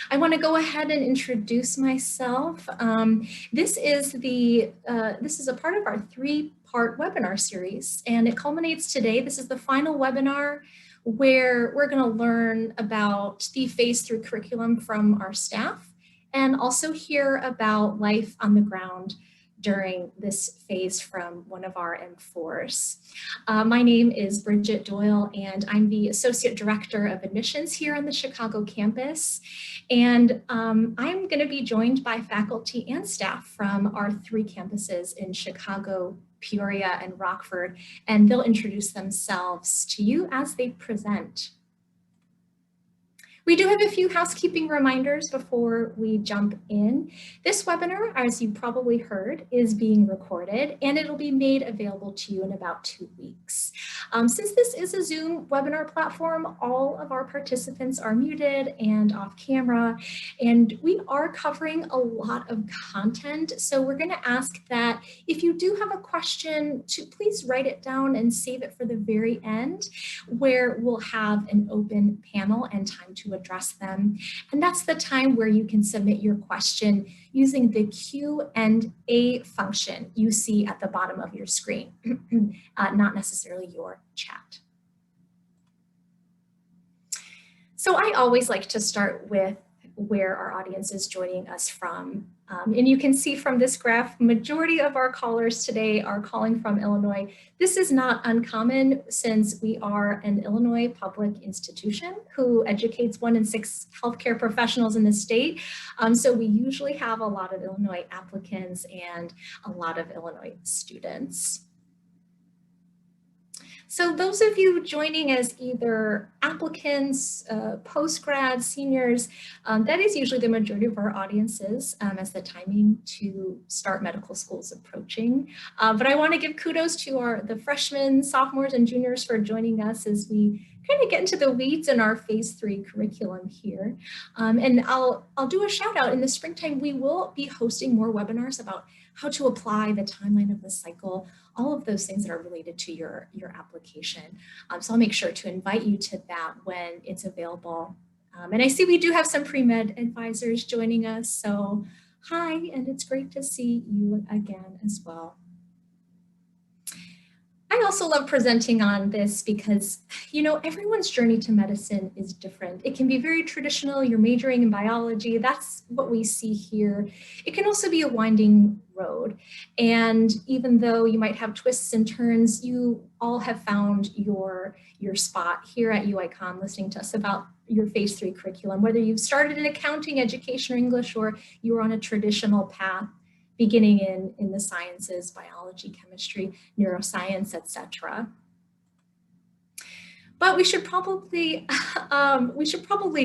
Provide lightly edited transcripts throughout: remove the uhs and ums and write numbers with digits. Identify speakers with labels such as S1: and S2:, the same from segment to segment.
S1: I want to go ahead and introduce myself. This is a part of our 3-part webinar series, and it culminates today. This is the final webinar where we're going to learn about the phase 3 curriculum from our staff and also hear about life on the ground during this phase from one of our M4s. My name is Bridget Doyle, and I'm the Associate Director of Admissions here on the Chicago campus. And I'm going to be joined by faculty and staff from our 3 campuses in Chicago, Peoria, and Rockford, and they'll introduce themselves to you as they present. We do have a few housekeeping reminders before we jump in. This webinar, as you probably heard, is being recorded and it'll be made available to you in about 2 weeks. Since this is a Zoom webinar platform, all of our participants are muted and off camera, and we are covering a lot of content. So we're going to ask that if you do have a question, to please write it down and save it for the very end, where we'll have an open panel and time to address them. And that's the time where you can submit your question using the Q&A function you see at the bottom of your screen, not necessarily your chat. So I always like to start with where our audience is joining us from. And you can see from this graph, majority of our callers today are calling from Illinois. This is not uncommon since we are an Illinois public institution who educates 1 in 6 healthcare professionals in the state. So we usually have a lot of Illinois applicants and a lot of Illinois students. So those of you joining as either applicants, post-grad, seniors, that is usually the majority of our audiences as the timing to start medical school is approaching. But I want to give kudos to the freshmen, sophomores, and juniors for joining us as we kind of get into the weeds in our phase 3 curriculum here. And I'll do a shout out. In the springtime, we will be hosting more webinars about how to apply, the timeline of the cycle, all of those things that are related to your application. So I'll make sure to invite you to that when it's available. And I see we do have some pre-med advisors joining us. So hi, and it's great to see you again as well. I also love presenting on this because, you know, everyone's journey to medicine is different. It can be very traditional. You're majoring in biology. That's what we see here. It can also be a winding road. And even though you might have twists and turns, you all have found your spot here at UICon listening to us about your phase 3 curriculum, whether you've started in accounting, education, or English, or you were on a traditional path beginning in the sciences, biology, chemistry, neuroscience, etc. But we should probably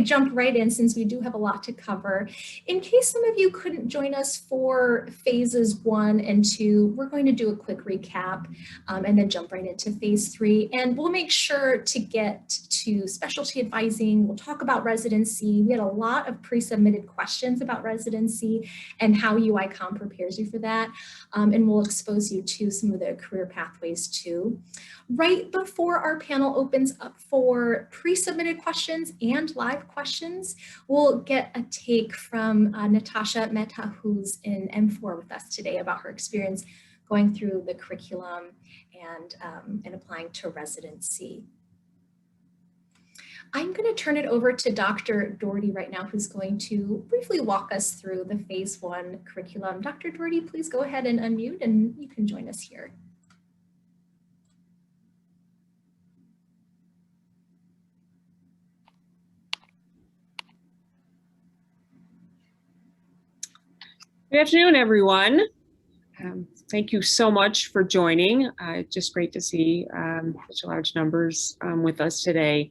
S1: jump right in since we do have a lot to cover. In case some of you couldn't join us for phases 1 and 2, we're going to do a quick recap and then jump right into phase 3. And we'll make sure to get to specialty advising. We'll talk about residency. We had a lot of pre-submitted questions about residency and how UICon prepares you for that. And we'll expose you to some of the career pathways too. Right before our panel opens up for pre-submitted questions and live questions, we'll get a take from Natasha Mehta, who's in M4 with us today, about her experience going through the curriculum and applying to residency. I'm going to turn it over to Dr. Doherty right now, who's going to briefly walk us through the phase 1 curriculum. Dr. Doherty, please go ahead and unmute and you can join us here.
S2: Good afternoon, everyone. Thank you so much for joining. Just great to see such large numbers with us today.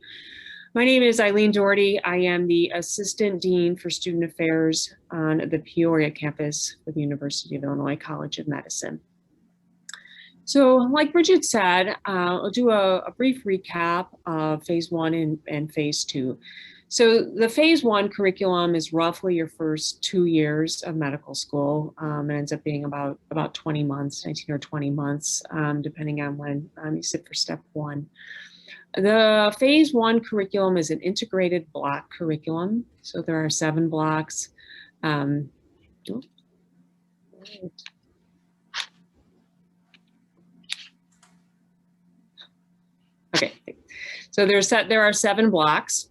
S2: My name is Eileen Doherty. I am the Assistant Dean for Student Affairs on the Peoria campus for the University of Illinois College of Medicine. So like Bridget said, I'll do a brief recap of phase 1 and phase 2. So the phase 1 curriculum is roughly your first 2 years of medical school. It ends up being about 20 months, 19 or 20 months, depending on when you sit for step 1. The phase 1 curriculum is an integrated block curriculum. So there are 7 blocks. Okay, so there are 7 blocks,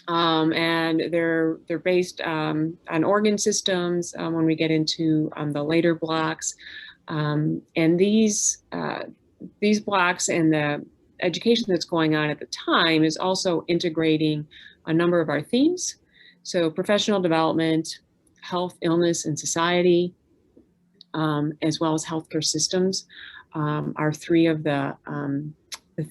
S2: and they're based on organ systems when we get into the later blocks. And these blocks and the education that's going on at the time is also integrating a number of our themes. So professional development, health, illness, and society, as well as healthcare systems, are 3 of the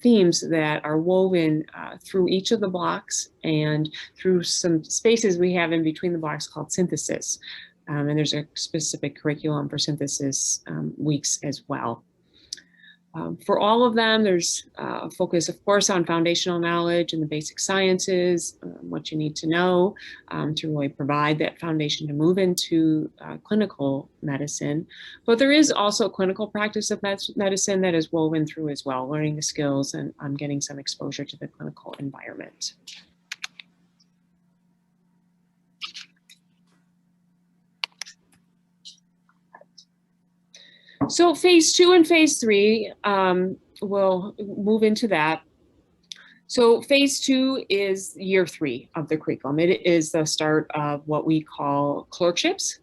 S2: themes that are woven through each of the blocks and through some spaces we have in between the blocks called synthesis. And there's a specific curriculum for synthesis weeks as well. For all of them, there's a focus, of course, on foundational knowledge and the basic sciences, what you need to know to really provide that foundation to move into clinical medicine. But there is also clinical practice of medicine that is woven through as well, learning the skills and getting some exposure to the clinical environment. So phase 2 and phase 3, we'll move into that. So phase 2 is year 3 of the curriculum. It is the start of what we call clerkships,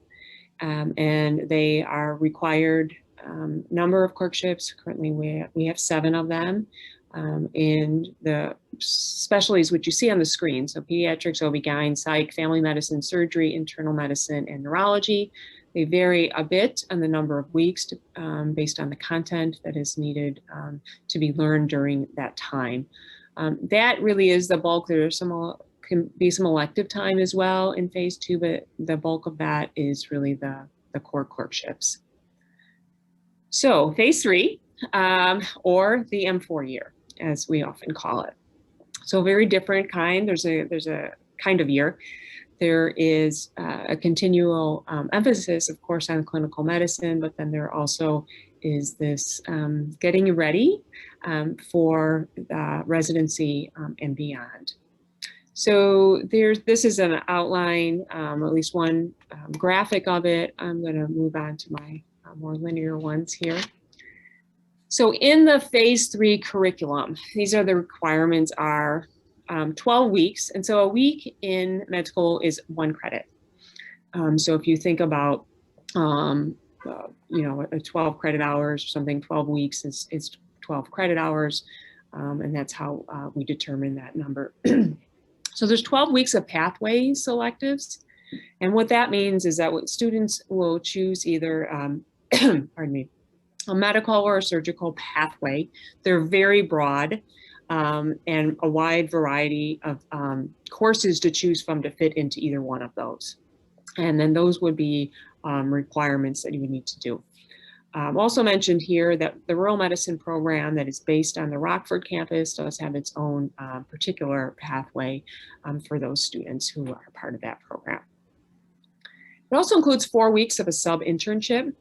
S2: and they are required number of clerkships. Currently, we have 7 of them in the specialties which you see on the screen. So pediatrics, OB-GYN, psych, family medicine, surgery, internal medicine, and neurology. They vary a bit on the number of weeks based on the content that is needed to be learned during that time. That really is the bulk. There can be some elective time as well in phase 2, but the bulk of that is really the core clerkships. So phase 3, or the M4 year, as we often call it. So very different kind. There's a kind of year. There is a continual emphasis, of course, on clinical medicine, but then there also is this getting you ready for residency and beyond. So this is an outline, at least one graphic of it. I'm going to move on to my more linear ones here. So in the phase 3 curriculum, these are the requirements are 12 weeks. And so a week in med school is 1 credit. So if you think about, you know, 12 credit hours or something, 12 weeks is 12 credit hours. And that's how we determine that number. So there's 12 weeks of pathway selectives. And what that means is that what students will choose either, pardon me, a medical or a surgical pathway. They're very broad. And a wide variety of courses to choose from to fit into either one of those. And then those would be requirements that you would need to do. Also mentioned here that the rural medicine program that is based on the Rockford campus does have its own particular pathway for those students who are part of that program. It also includes 4 weeks of a sub-internship,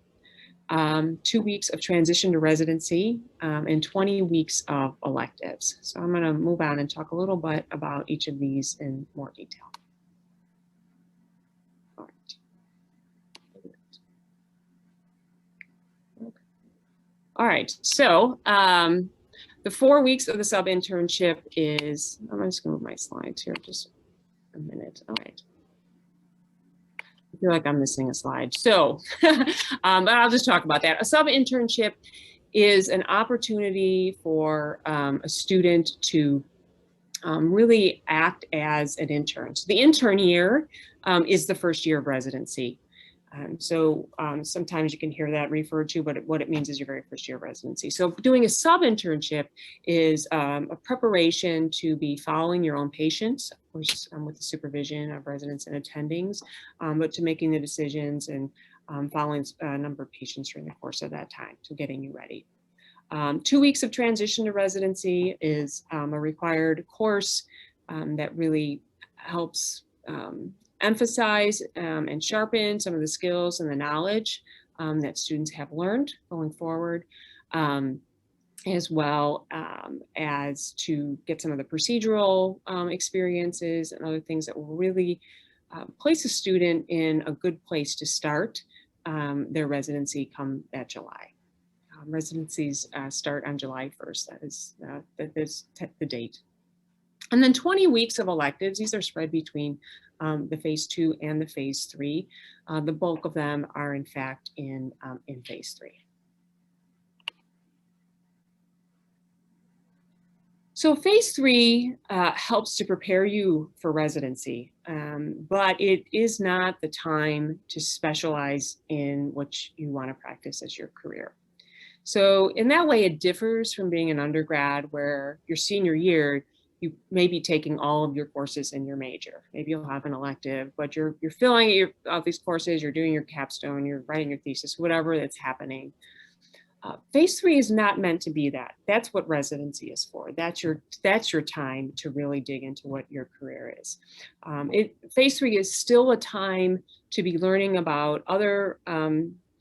S2: 2 weeks of transition to residency, and 20 weeks of electives. So I'm going to move on and talk a little bit about each of these in more detail. All right. Okay. All right. So the 4 weeks of the sub-internship is, I'm just going to move my slides here just a minute. All right. I feel like I'm missing a slide. So, but I'll just talk about that. A sub-internship is an opportunity for a student to really act as an intern. So the intern year is the first year of residency. So sometimes you can hear that referred to, but what it means is your very first year of residency. So doing a sub-internship is a preparation to be following your own patients, of course, with the supervision of residents and attendings, but to making the decisions and following a number of patients during the course of that time, so getting you ready. 2 weeks of transition to residency is a required course that really helps emphasize and sharpen some of the skills and the knowledge that students have learned going forward. as well as to get some of the procedural experiences and other things that will really place a student in a good place to start their residency come that July. Residencies start on July 1st. That is the date. And then 20 weeks of electives. These are spread between the phase 2 and the phase 3. The bulk of them are in fact in phase 3. So phase 3 helps to prepare you for residency, but it is not the time to specialize in what you want to practice as your career. So in that way, it differs from being an undergrad where your senior year, you may be taking all of your courses in your major. Maybe you'll have an elective, but you're filling out these courses, you're doing your capstone, you're writing your thesis, whatever that's happening. Phase 3 is not meant to be that. That's what residency is for. That's your time to really dig into what your career is. Phase 3 is still a time to be learning about other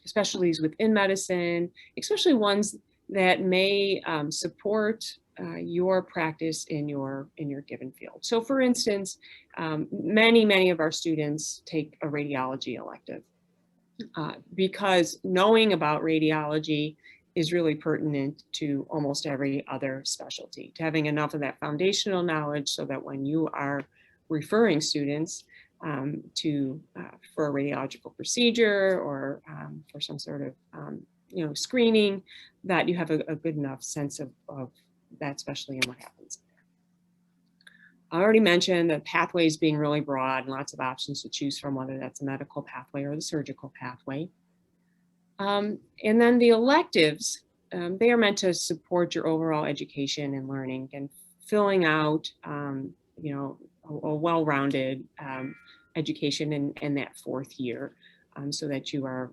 S2: specialties within medicine, especially ones that may support your practice in your given field. So for instance, many of our students take a radiology elective because knowing about radiology is really pertinent to almost every other specialty, to having enough of that foundational knowledge so that when you are referring students for a radiological procedure or for some sort of screening, that you have a good enough sense of that specialty and what happens. I already mentioned the pathways being really broad and lots of options to choose from, whether that's a medical pathway or the surgical pathway. And then the electives, they are meant to support your overall education and learning and filling out, a well-rounded education in that 4th year, so that you are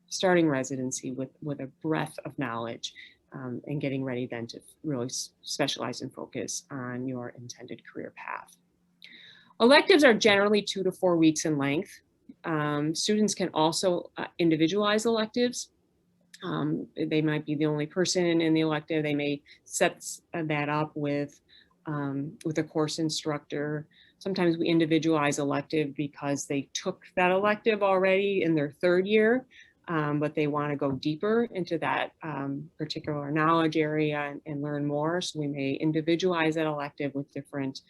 S2: starting residency with a breadth of knowledge and getting ready then to really specialize and focus on your intended career path. Electives are generally 2 to 4 weeks in length. Students can also individualize electives. They might be the only person in the elective. They may set that up with a course instructor. Sometimes we individualize elective because they took that elective already in their 3rd year, but they want to go deeper into that particular knowledge area and learn more. So we may individualize that elective with different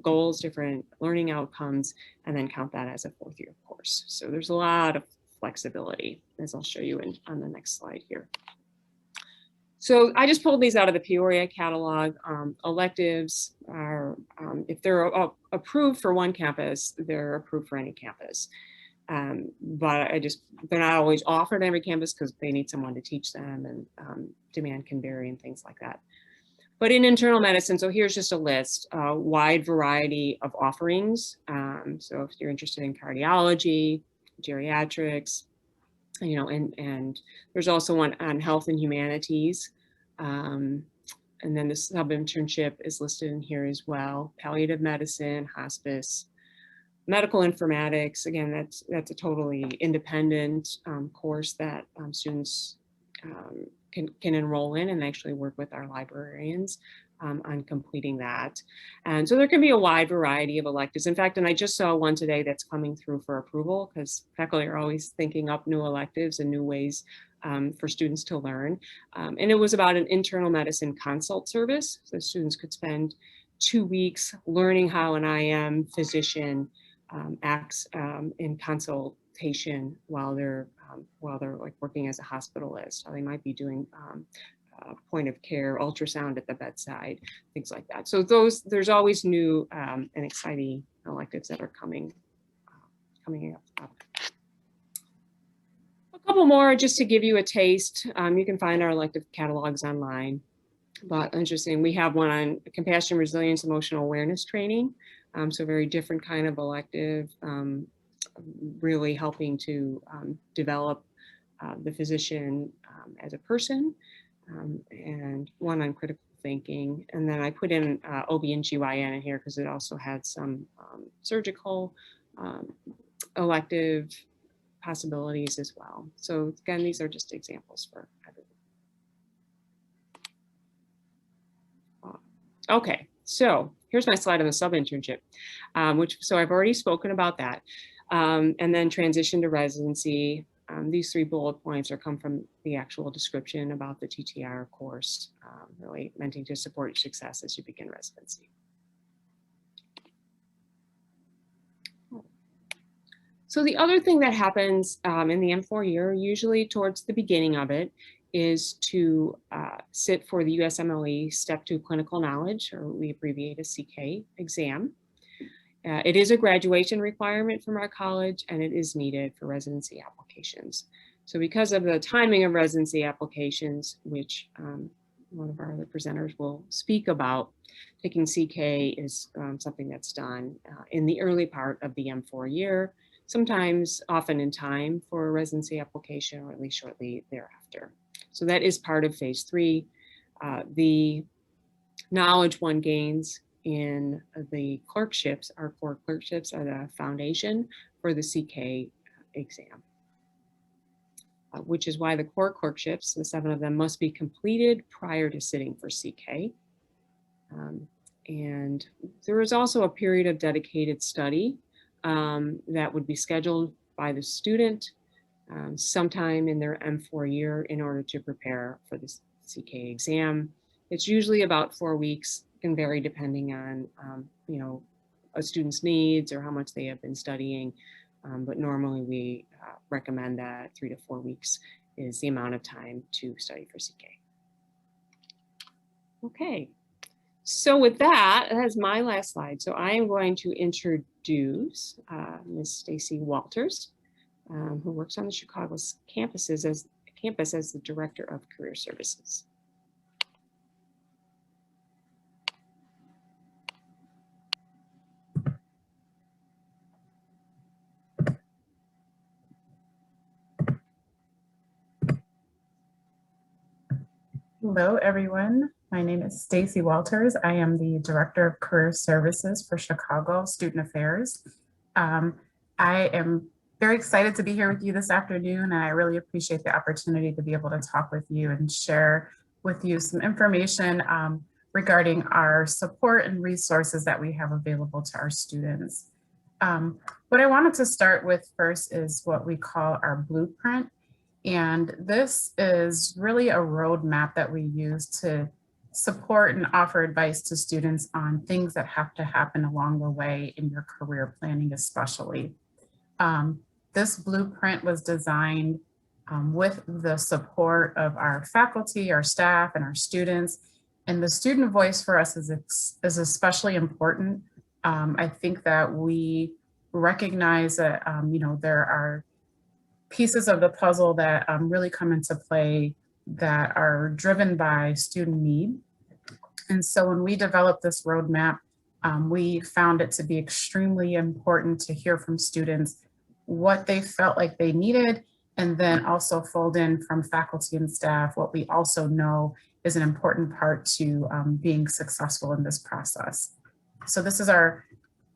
S2: goals, different learning outcomes, and then count that as a 4th year course. So there's a lot of flexibility, as I'll show you on the next slide here. So I just pulled these out of the Peoria catalog. Electives are, if they're approved for one campus, they're approved for any campus. But they're not always offered at every campus because they need someone to teach them, and demand can vary and things like that. But in internal medicine, so here's just a list, a wide variety of offerings. So if you're interested in cardiology, geriatrics, and there's also one on health and humanities. And then the sub-internship is listed in here as well. Palliative medicine, hospice, medical informatics. Again, that's a totally independent course that students can enroll in and actually work with our librarians on completing that. And so there can be a wide variety of electives. In fact, and I just saw one today that's coming through for approval because faculty are always thinking up new electives and new ways for students to learn. And it was about an internal medicine consult service. So students could spend 2 weeks learning how an IM physician acts in consultation while they're like working as a hospitalist, or they might be doing point of care ultrasound at the bedside, things like that. So there's always new and exciting electives that are coming up. A couple more just to give you a taste. You can find our elective catalogs online. But interesting, we have one on compassion, resilience, emotional awareness training. So very different kind of elective, really helping to develop the physician as a person, and one on critical thinking. And then I put in OB/GYN in here because it also had some surgical elective possibilities as well. So again, these are just examples for everyone. Okay, so here's my slide on the sub-internship, so I've already spoken about that. And then transition to residency. These 3 bullet points come from the actual description about the TTR course, really meant to support your success as you begin residency. So the other thing that happens in the M4 year, usually towards the beginning of it, is to sit for the USMLE Step 2 Clinical Knowledge, or we abbreviate as CK exam. It is a graduation requirement from our college, and it is needed for residency applications. So because of the timing of residency applications, which one of our other presenters will speak about, taking CK is something that's done in the early part of the M4 year, sometimes often in time for a residency application, or at least shortly thereafter. So that is part of phase 3. The knowledge one gains in the clerkships, our 4 clerkships are the foundation for the CK exam, which is why the core clerkships, the 7 of them, must be completed prior to sitting for CK. And there is also a period of dedicated study that would be scheduled by the student sometime in their M4 year in order to prepare for the CK exam. It's usually about 4 weeks, can vary depending on a student's needs or how much they have been studying. But normally we recommend that 3 to 4 weeks is the amount of time to study for CK. Okay, so with that, that's my last slide. So I am going to introduce Ms. Stacy Walters, who works on the Chicago campus as the Director of Career Services.
S3: Hello, everyone. My name is Stacy Walters. I am the Director of Career Services for Chicago Student Affairs. I am very excited to be here with you this afternoon, and I really appreciate the opportunity to be able to talk with you and share with you some information regarding our support and resources that we have available to our students. What I wanted to start with first is what we call our blueprint. And this is really a roadmap that we use to support and offer advice to students on things that have to happen along the way in your career planning, especially. This blueprint was designed with the support of our faculty, our staff, and our students. And the student voice for us is especially important. I think that we recognize that, there are pieces of the puzzle that really come into play that are driven by student need. And so when we developed this roadmap, we found it to be extremely important to hear from students what they felt like they needed, and then also fold in from faculty and staff what we also know is an important part to being successful in this process. So this is our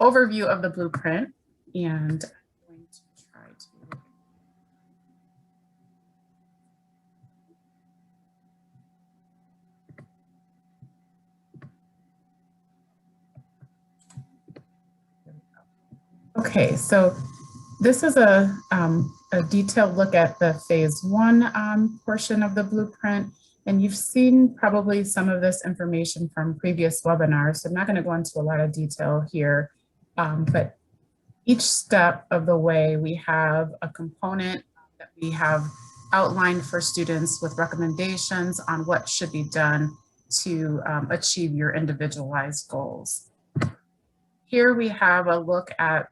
S3: overview of the blueprint, and I'm going to try to Okay, so this is a detailed look at the phase 1 portion of the blueprint, and you've seen probably some of this information from previous webinars, so I'm not going to go into a lot of detail here, but each step of the way we have a component that we have outlined for students with recommendations on what should be done to achieve your individualized goals. Here we have a look at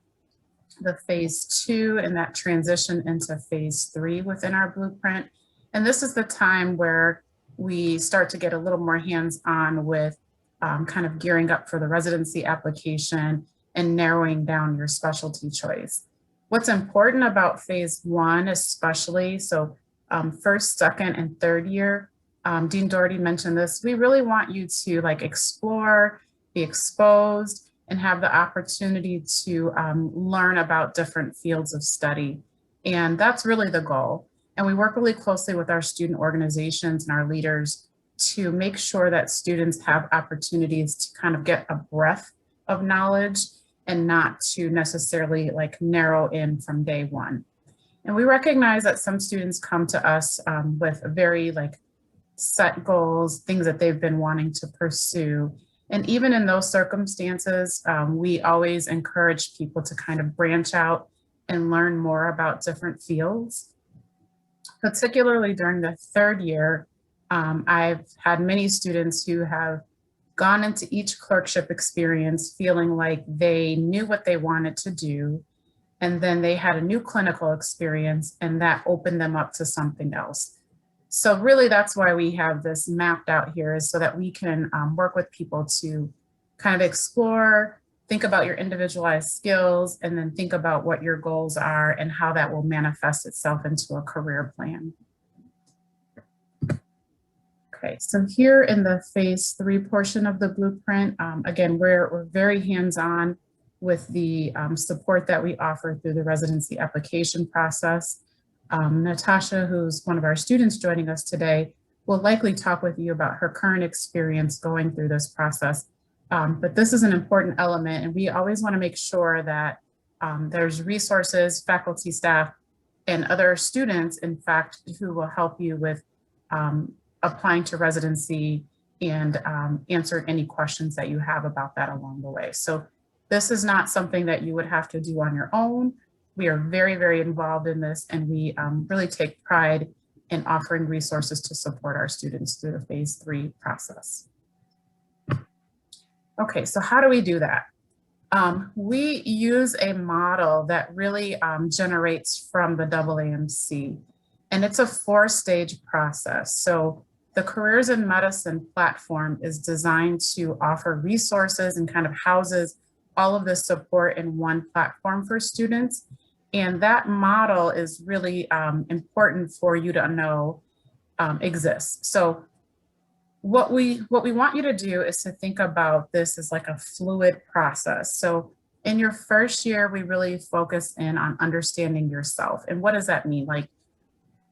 S3: the phase 2 and that transition into phase 3 within our blueprint. And this is the time where we start to get a little more hands-on with kind of gearing up for the residency application and narrowing down your specialty choice. What's important about phase 1 especially, so first, second, and third year, Dean Doherty mentioned this, we really want you to explore, be exposed, and have the opportunity to learn about different fields of study. And that's really the goal. And we work really closely with our student organizations and our leaders to make sure that students have opportunities to kind of get a breadth of knowledge and not to necessarily like narrow in from day one. And we recognize that some students come to us with very like set goals, things that they've been wanting to pursue. And even in those circumstances, we always encourage people to kind of branch out and learn more about different fields. Particularly during the third year, I've had many students who have gone into each clerkship experience feeling like they knew what they wanted to do, and then they had a new clinical experience and that opened them up to something else. So really that's why we have this mapped out here, is so that we can work with people to kind of explore, think about your individualized skills, and then think about what your goals are and how that will manifest itself into a career plan. Okay, so here in the phase 3 portion of the blueprint, again, we're very hands-on with the support that we offer through the residency application process. Natasha, who's one of our students joining us today, will likely talk with you about her current experience going through this process. But this is an important element, and we always want to make sure that there's resources, faculty, staff, and other students, in fact, who will help you with applying to residency and answer any questions that you have about that along the way. So this is not something that you would have to do on your own. We are very, very involved in this, and we really take pride in offering resources to support our students through the phase 3 process. Okay, so how do we do that? We use a model that really generates from the AAMC, and it's a 4-stage process. So the Careers in Medicine platform is designed to offer resources and kind of houses all of the support in one platform for students. And that model is really important for you to know exists. So what we want you to do is to think about this as like a fluid process. So in your first year, we really focus in on understanding yourself. And what does that mean? Like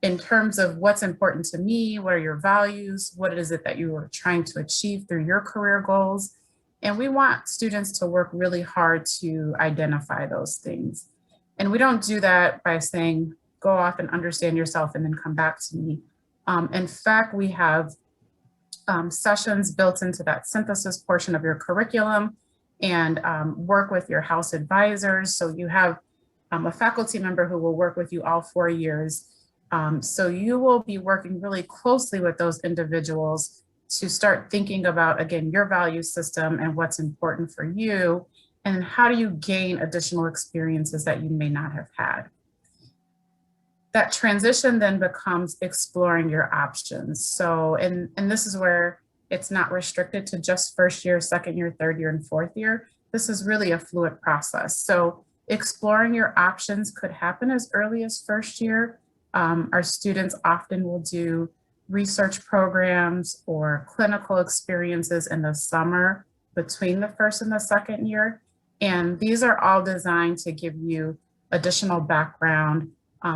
S3: in terms of what's important to me, what are your values? What is it that you are trying to achieve through your career goals? And we want students to work really hard to identify those things. And we don't do that by saying, go off and understand yourself and then come back to me. In fact, we have sessions built into that synthesis portion of your curriculum and work with your house advisors. So you have a faculty member who will work with you all 4 years. So you will be working really closely with those individuals to start thinking about, again, your value system and what's important for you, and how do you gain additional experiences that you may not have had. That transition then becomes exploring your options. So, and this is where it's not restricted to just first year, second year, third year, and fourth year. This is really a fluid process. So exploring your options could happen as early as first year. Our students often will do research programs or clinical experiences in the summer between the first and the second year. And these are all designed to give you additional background,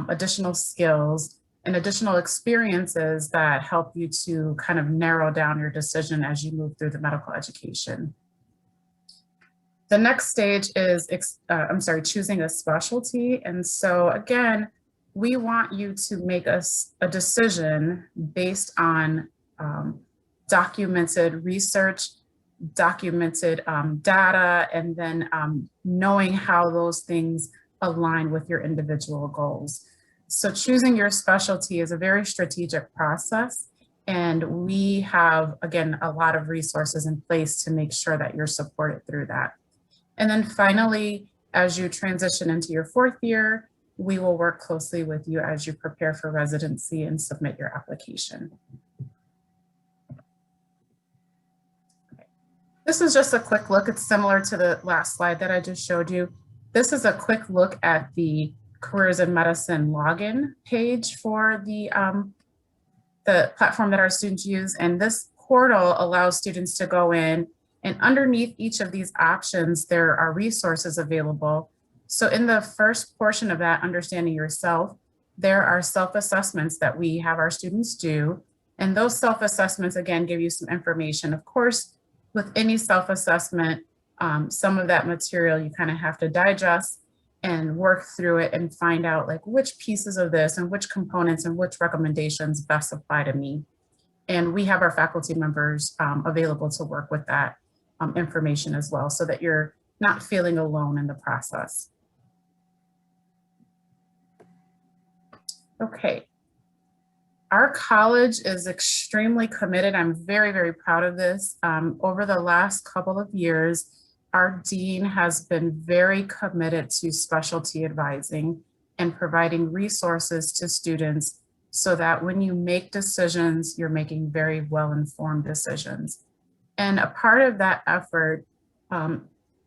S3: additional skills, and additional experiences that help you to kind of narrow down your decision as you move through the medical education. The next stage is, choosing a specialty. And so again, we want you to make a decision based on documented research, documented data, and then knowing how those things align with your individual goals. So choosing your specialty is a very strategic process, and we have, again, a lot of resources in place to make sure that you're supported through that. And then finally, as you transition into your fourth year, we will work closely with you as you prepare for residency and submit your application. Okay. This is just a quick look. It's similar to the last slide that I just showed you. This is a quick look at the Careers in Medicine login page for the platform that our students use. And this portal allows students to go in, and underneath each of these options, there are resources available. So in the first portion of that, understanding yourself, there are self-assessments that we have our students do. And those self-assessments, again, give you some information. Of course, with any self-assessment, some of that material you kind of have to digest and work through it and find out like which pieces of this and which components and which recommendations best apply to me. And we have our faculty members available to work with that information as well, so that you're not feeling alone in the process. Okay. Our college is extremely committed. I'm very, very proud of this. Over the last couple of years, our dean has been very committed to specialty advising and providing resources to students so that when you make decisions, you're making very well-informed decisions. And a part of that effort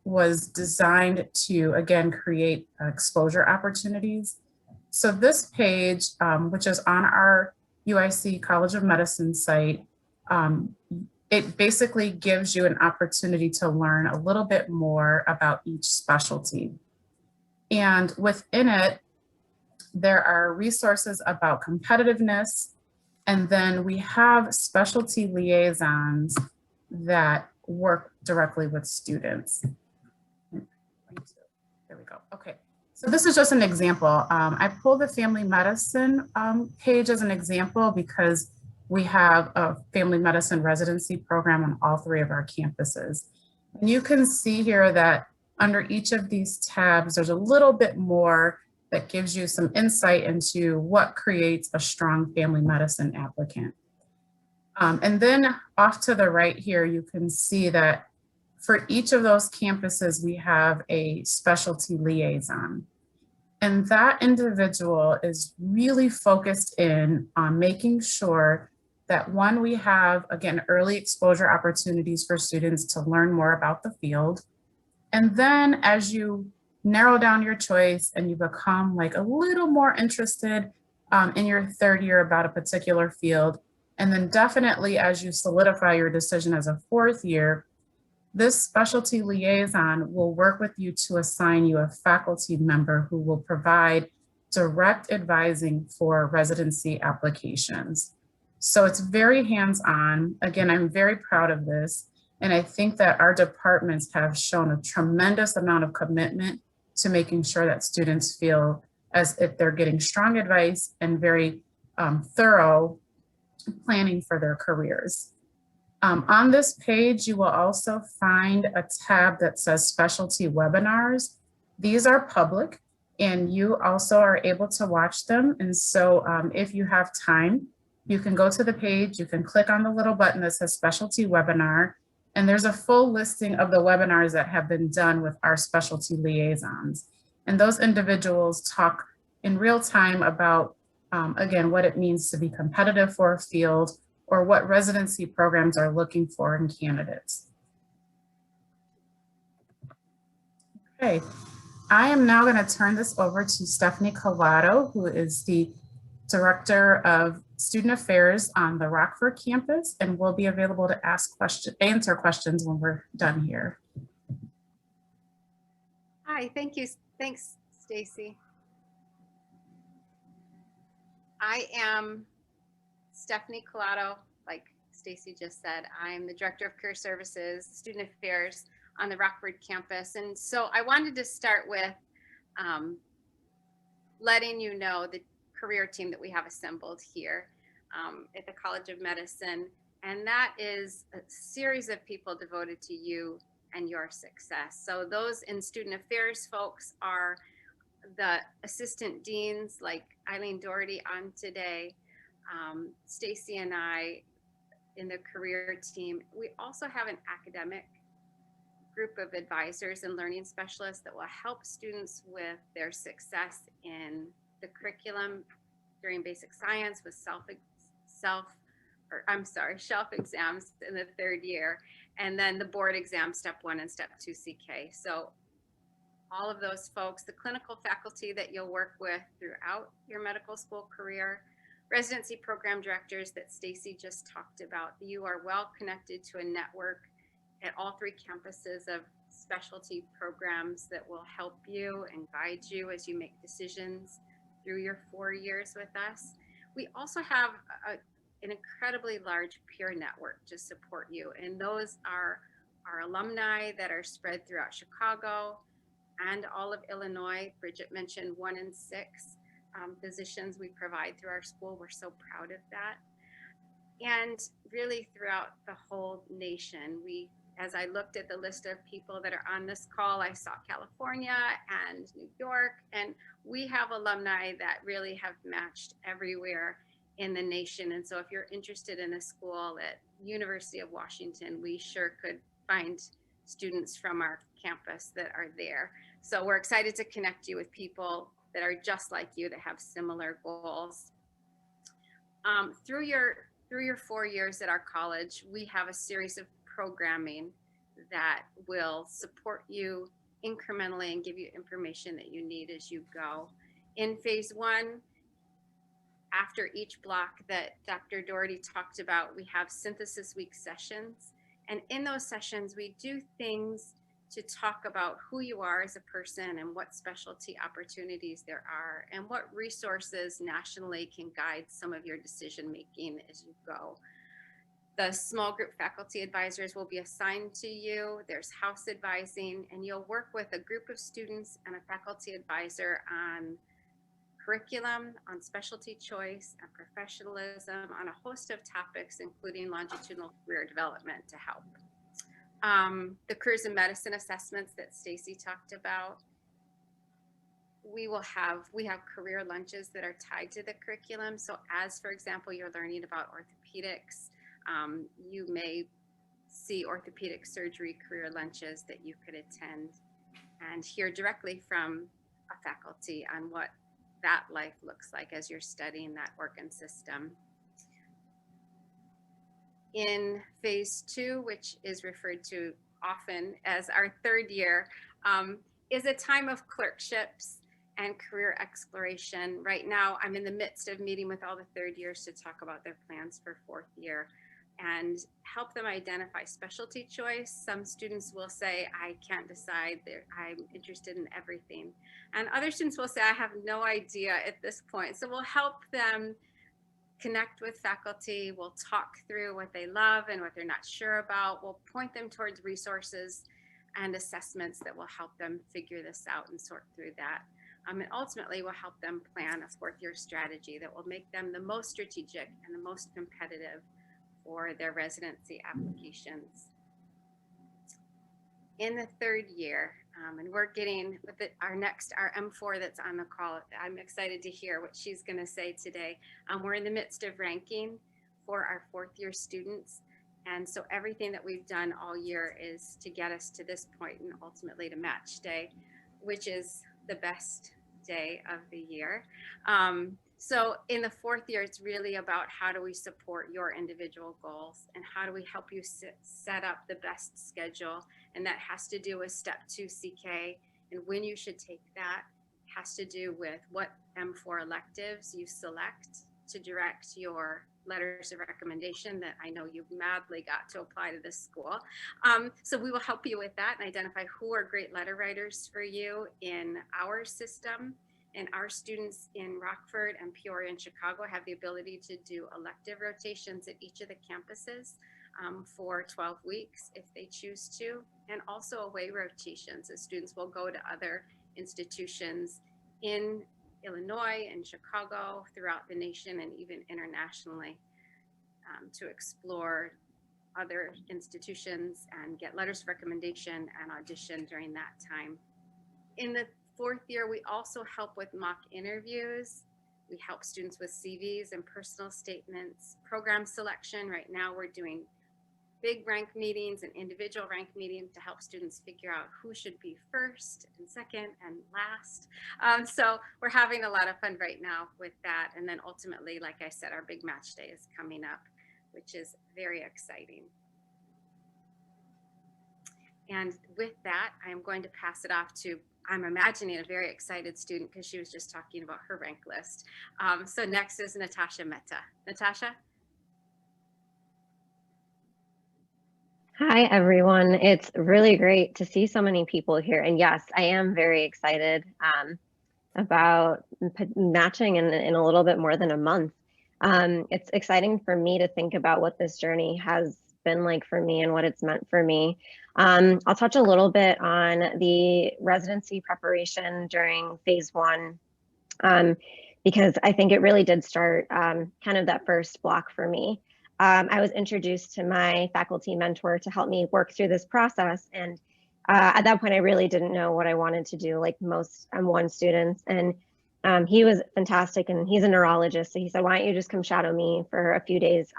S3: was designed to, again, create exposure opportunities. So this page, which is on our UIC College of Medicine site, it basically gives you an opportunity to learn a little bit more about each specialty. And within it, there are resources about competitiveness, and then we have specialty liaisons that work directly with students. There we go. Okay. So this is just an example. I pulled the family medicine page as an example because we have a family medicine residency program on all 3 of our campuses. And you can see here that under each of these tabs, there's a little bit more that gives you some insight into what creates a strong family medicine applicant. And then off to the right here, you can see that for each of those campuses, we have a specialty liaison. And that individual is really focused in on making sure that, one, we have, again, early exposure opportunities for students to learn more about the field. And then as you narrow down your choice and you become like a little more interested in your 3rd year about a particular field, and then definitely as you solidify your decision as a 4th year, this specialty liaison will work with you to assign you a faculty member who will provide direct advising for residency applications. So it's very hands-on. Again, I'm very proud of this. And I think that our departments have shown a tremendous amount of commitment to making sure that students feel as if they're getting strong advice and very thorough planning for their careers. On this page, you will also find a tab that says specialty webinars. These are public and you also are able to watch them. And so if you have time, you can go to the page, you can click on the little button that says specialty webinar, and there's a full listing of the webinars that have been done with our specialty liaisons. And those individuals talk in real time about, again, what it means to be competitive for a field or what residency programs are looking for in candidates. Okay, I am now going to turn this over to Stephanie Collado, who is the Director of Student Affairs on the Rockford campus, and will be available to answer questions when we're done here.
S4: Hi, thank you. Thanks, Stacy. I am Stephanie Collado, like Stacy just said. I'm the Director of Career Services, Student Affairs on the Rockford campus. And so I wanted to start with letting you know the career team that we have assembled here at the College of Medicine. And that is a series of people devoted to you and your success. So those in Student Affairs folks are the assistant deans like Eileen Doherty on today, Stacy and I in the career team. We also have an academic group of advisors and learning specialists that will help students with their success in the curriculum during basic science with shelf exams in the 3rd year, and then the board exam step 1 and step 2 CK. So all of those folks, the clinical faculty that you'll work with throughout your medical school career, residency program directors that Stacy just talked about. You are well connected to a network at all 3 campuses of specialty programs that will help you and guide you as you make decisions through your 4 years with us. We also have an incredibly large peer network to support you. And those are our alumni that are spread throughout Chicago and all of Illinois. Bridget mentioned 1 in 6 positions we provide through our school. We're so proud of that. And really throughout the whole nation, as I looked at the list of people that are on this call, I saw California and New York, and we have alumni that really have matched everywhere in the nation. And so if you're interested in a school at University of Washington, we sure could find students from our campus that are there. So we're excited to connect you with people that are just like you, that have similar goals. Through your 4 years at our college, we have a series of programming that will support you incrementally and give you information that you need as you go. In phase 1, after each block that Dr. Doherty talked about, we have synthesis week sessions. And in those sessions, we do things to talk about who you are as a person and what specialty opportunities there are and what resources nationally can guide some of your decision making as you go. The small group faculty advisors will be assigned to you. There's house advising, and you'll work with a group of students and a faculty advisor on curriculum, on specialty choice and professionalism, on a host of topics, including longitudinal career development to help. The careers in medicine assessments that Stacy talked about. We have career lunches that are tied to the curriculum. So as, for example, you're learning about orthopedics, you may see orthopedic surgery career lunches that you could attend and hear directly from a faculty on what that life looks like as you're studying that organ system. In phase 2, which is referred to often as our 3rd year, is a time of clerkships and career exploration. Right now, I'm in the midst of meeting with all the 3rd years to talk about their plans for 4th year and help them identify specialty choice. Some students will say, I can't decide, I'm interested in everything. And other students will say, I have no idea at this point. So we'll help them connect with faculty. We'll talk through what they love and what they're not sure about. We'll point them towards resources and assessments that will help them figure this out and sort through that. And ultimately, we'll help them plan a 4th year strategy that will make them the most strategic and the most competitive for their residency applications. In the 3rd year, and we're getting with our M4 that's on the call. I'm excited to hear what she's going to say today. We're in the midst of ranking for our 4th year students. And so everything that we've done all year is to get us to this point and ultimately to match day, which is the best day of the year. So in the 4th year, it's really about how do we support your individual goals and how do we help you set up the best schedule. And that has to do with step 2 CK and when you should take that. Has to do with what M4 electives you select to direct your letters of recommendation that I know you madly got to apply to this school. So we will help you with that and identify who are great letter writers for you in our system. And our students in Rockford and Peoria and Chicago have the ability to do elective rotations at each of the campuses for 12 weeks if they choose to, and also away rotations as students will go to other institutions in Illinois and Chicago, throughout the nation, and even internationally to explore other institutions and get letters of recommendation and audition during that time. In the 4th year, we also help with mock interviews. We help students with CVs and personal statements, program selection. Right now, we're doing big rank meetings and individual rank meetings to help students figure out who should be first and second and last. So we're having a lot of fun right now with that. And then ultimately, like I said, our big match day is coming up, which is very exciting. And with that, I'm going to pass it off to, I'm imagining, a very excited student because she was just talking about her rank list. So next is Natasha Mehta. Natasha?
S5: Hi, everyone. It's really great to see so many people here. And yes, I am very excited about matching in a little bit more than a month. It's exciting for me to think about what this journey has been like for me and what it's meant for me. I'll touch a little bit on the residency preparation during phase one, because I think it really did start kind of that first block for me. I was introduced to my faculty mentor to help me work through this process. And at that point, I really didn't know what I wanted to do, like most M1 students. And he was fantastic, and he's a neurologist. So he said, why don't you just come shadow me for a few days?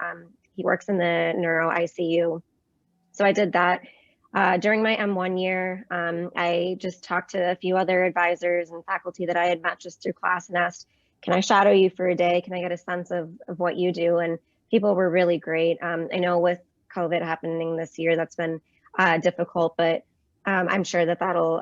S5: He works in the neuro ICU. So I did that. During my M1 year, I just talked to a few other advisors and faculty that I had met just through class and asked, can I shadow you for a day? Can I get a sense of what you do? And people were really great. I know with COVID happening this year, that's been difficult, but I'm sure that that'll,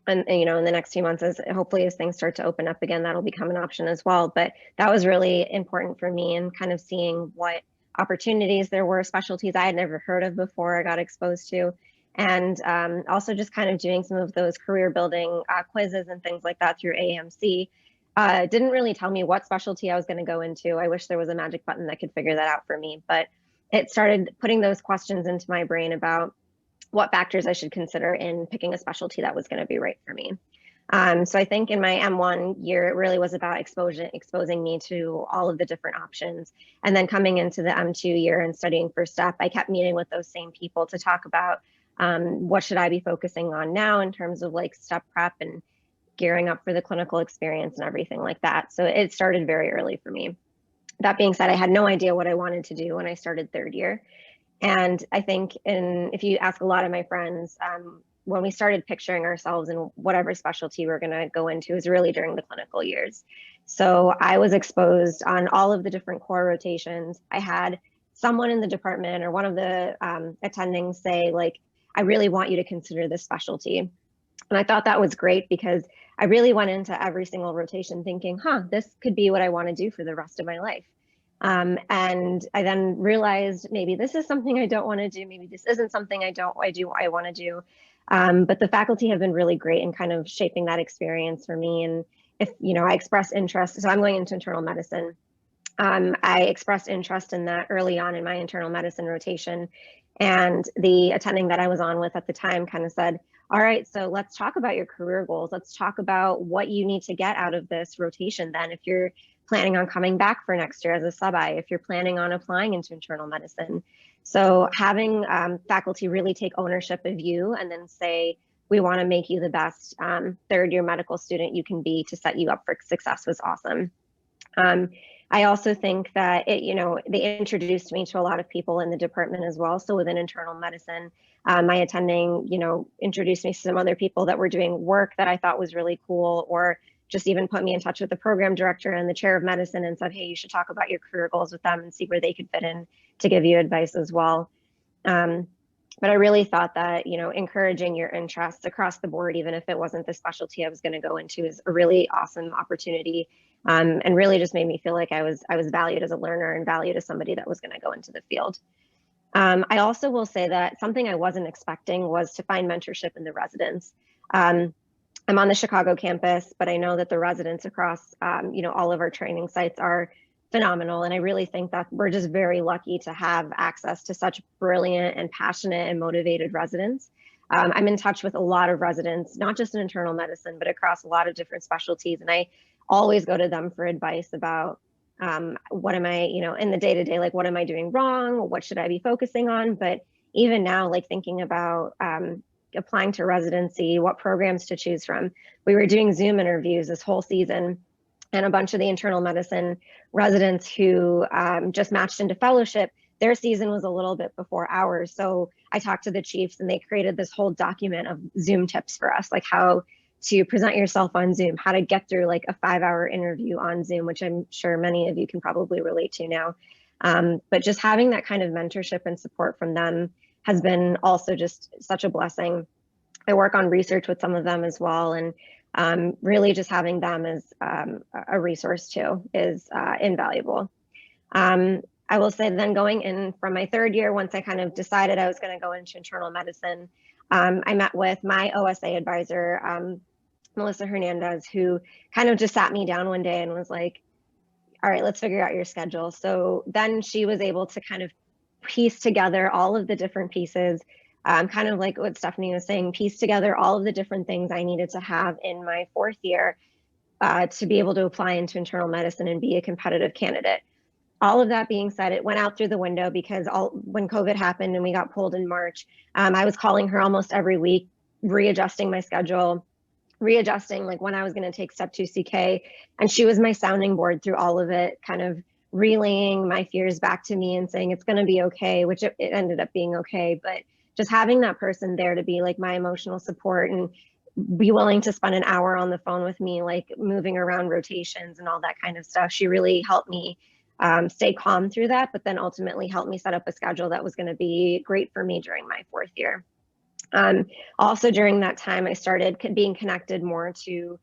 S5: and you know, in the next few months, as hopefully as things start to open up again, that'll become an option as well. But that was really important for me, and kind of seeing what opportunities there were, specialties I had never heard of before I got exposed to. And also just kind of doing some of those career building quizzes and things like that through AMC. Didn't really tell me what specialty I was going to go into. I wish there was a magic button that could figure that out for me, but it started putting those questions into my brain about what factors I should consider in picking a specialty that was going to be right for me. So I think in my M1 year, it really was about exposing me to all of the different options. And then coming into the M2 year and studying for STEP, I kept meeting with those same people to talk about what should I be focusing on now in terms of like STEP prep and gearing up for the clinical experience and everything like that. So it started very early for me. That being said, I had no idea what I wanted to do when I started third year. And I think if you ask a lot of my friends, when we started picturing ourselves in whatever specialty we're going to go into is really during the clinical years. So I was exposed on all of the different core rotations. I had someone in the department or one of the attendings say, like, I really want you to consider this specialty. And I thought that was great because I really went into every single rotation thinking, this could be what I want to do for the rest of my life. And I then realized maybe this is something I don't want to do. Maybe this isn't something I want to do. But the faculty have been really great in kind of shaping that experience for me. And if, I express interest, so I'm going into internal medicine. I expressed interest in that early on in my internal medicine rotation. And the attending that I was on with at the time kind of said, all right, so let's talk about your career goals. Let's talk about what you need to get out of this rotation then. If you're planning on coming back for next year as a sub-I, if you're planning on applying into internal medicine. So having faculty really take ownership of you and then say, we want to make you the best third year medical student you can be to set you up for success was awesome. I also think that they introduced me to a lot of people in the department as well. So within internal medicine, my attending, introduced me to some other people that were doing work that I thought was really cool, or just even put me in touch with the program director and the chair of medicine and said, hey, you should talk about your career goals with them and see where they could fit in to give you advice as well. But I really thought that, encouraging your interests across the board, even if it wasn't the specialty I was going to go into, is a really awesome opportunity. And really just made me feel like I was valued as a learner and valued as somebody that was going to go into the field. I also will say that something I wasn't expecting was to find mentorship in the residence. I'm on the Chicago campus, but I know that the residents across, all of our training sites are phenomenal. And I really think that we're just very lucky to have access to such brilliant and passionate and motivated residents. I'm in touch with a lot of residents, not just in internal medicine, but across a lot of different specialties. And I always go to them for advice about what am I, in the day-to-day, like, what am I doing wrong? What should I be focusing on? But even now, like thinking about applying to residency, what programs to choose from. We were doing Zoom interviews this whole season, and a bunch of the internal medicine residents who just matched into fellowship, their season was a little bit before ours. So I talked to the chiefs and they created this whole document of Zoom tips for us, like how to present yourself on Zoom, how to get through like a 5-hour interview on Zoom, which I'm sure many of you can probably relate to now. But just having that kind of mentorship and support from them has been also just such a blessing. I work on research with some of them as well. And really just having them as a resource too is invaluable. I will say then going in from my third year, once I kind of decided I was going to go into internal medicine, I met with my OSA advisor, Melissa Hernandez, who kind of just sat me down one day and was like, all right, let's figure out your schedule. So then she was able to kind of piece together all of the different pieces, kind of like what Stephanie was saying, piece together all of the different things I needed to have in my 4th year to be able to apply into internal medicine and be a competitive candidate. All of that being said, it went out through the window because when COVID happened and we got pulled in March, I was calling her almost every week, readjusting my schedule, readjusting like when I was going to take step 2 CK. And she was my sounding board through all of it, kind of relaying my fears back to me and saying it's going to be okay, which it ended up being okay. But just having that person there to be like my emotional support and be willing to spend an hour on the phone with me, like moving around rotations and all that kind of stuff. She really helped me stay calm through that, but then ultimately helped me set up a schedule that was going to be great for me during my 4th year. Also during that time, I started being connected more to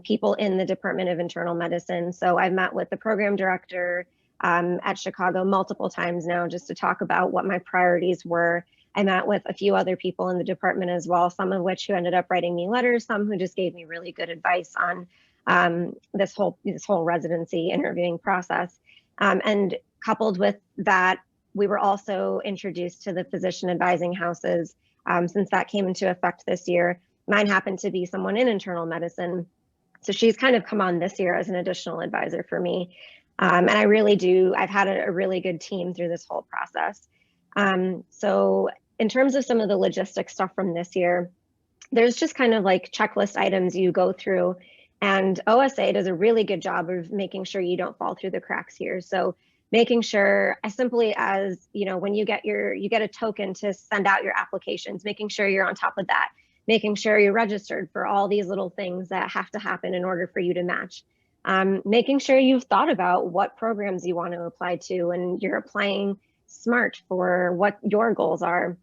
S5: people in the Department of Internal Medicine. So I've met with the program director at Chicago multiple times now just to talk about what my priorities were. I met with a few other people in the department as well, some of which who ended up writing me letters, some who just gave me really good advice on this whole residency interviewing process. And coupled with that, we were also introduced to the physician advising houses since that came into effect this year. Mine happened to be someone in internal medicine. So she's kind of come on this year as an additional advisor for me. And I really do, I've had a really good team through this whole process. So in terms of some of the logistics stuff from this year, there's just kind of like checklist items you go through, and OSA does a really good job of making sure you don't fall through the cracks here. So making sure, as simply as, you know, when you get a token to send out your applications, making sure you're on top of that, making sure you're registered for all these little things that have to happen in order for you to match. Making sure you've thought about what programs you want to apply to and you're applying smart for what your goals are.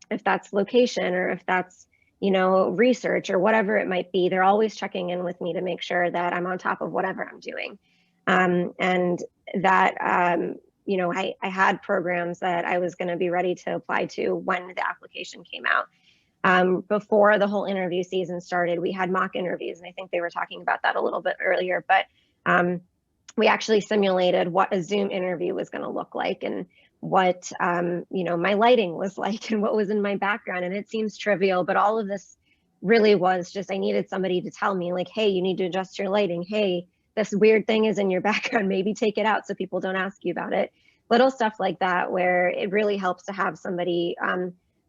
S5: If that's location or if that's, you know, research or whatever it might be, they're always checking in with me to make sure that I'm on top of whatever I'm doing. And that, you know, I had programs that I was going to be ready to apply to when the application came out. Before the whole interview season started, we had mock interviews, and I think they were talking about that a little bit earlier, but we actually simulated what a Zoom interview was going to look like and what, you know, my lighting was like and what was in my background. And it seems trivial, but all of this really was just, I needed somebody to tell me like, hey, you need to adjust your lighting. Hey, this weird thing is in your background, maybe take it out so people don't ask you about it. Little stuff like that, where it really helps to have somebody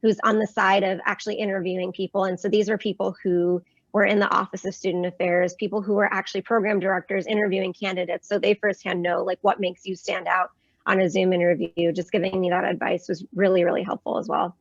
S5: who's on the side of actually interviewing people. And so these were people who were in the Office of Student Affairs, people who were actually program directors interviewing candidates. So they firsthand know like what makes you stand out on a Zoom interview. Just giving me that advice was really, really helpful as well.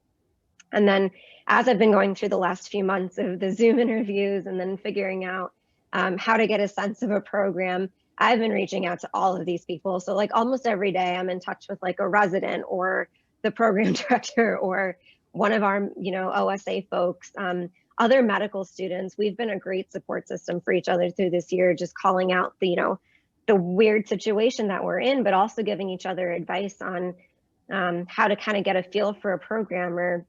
S5: And then as I've been going through the last few months of the Zoom interviews and then figuring out how to get a sense of a program, I've been reaching out to all of these people. So like almost every day I'm in touch with like a resident or the program director or one of our, you know, OSA folks, other medical students. We've been a great support system for each other through this year, just calling out the, you know, the weird situation that we're in, but also giving each other advice on how to kind of get a feel for a program, or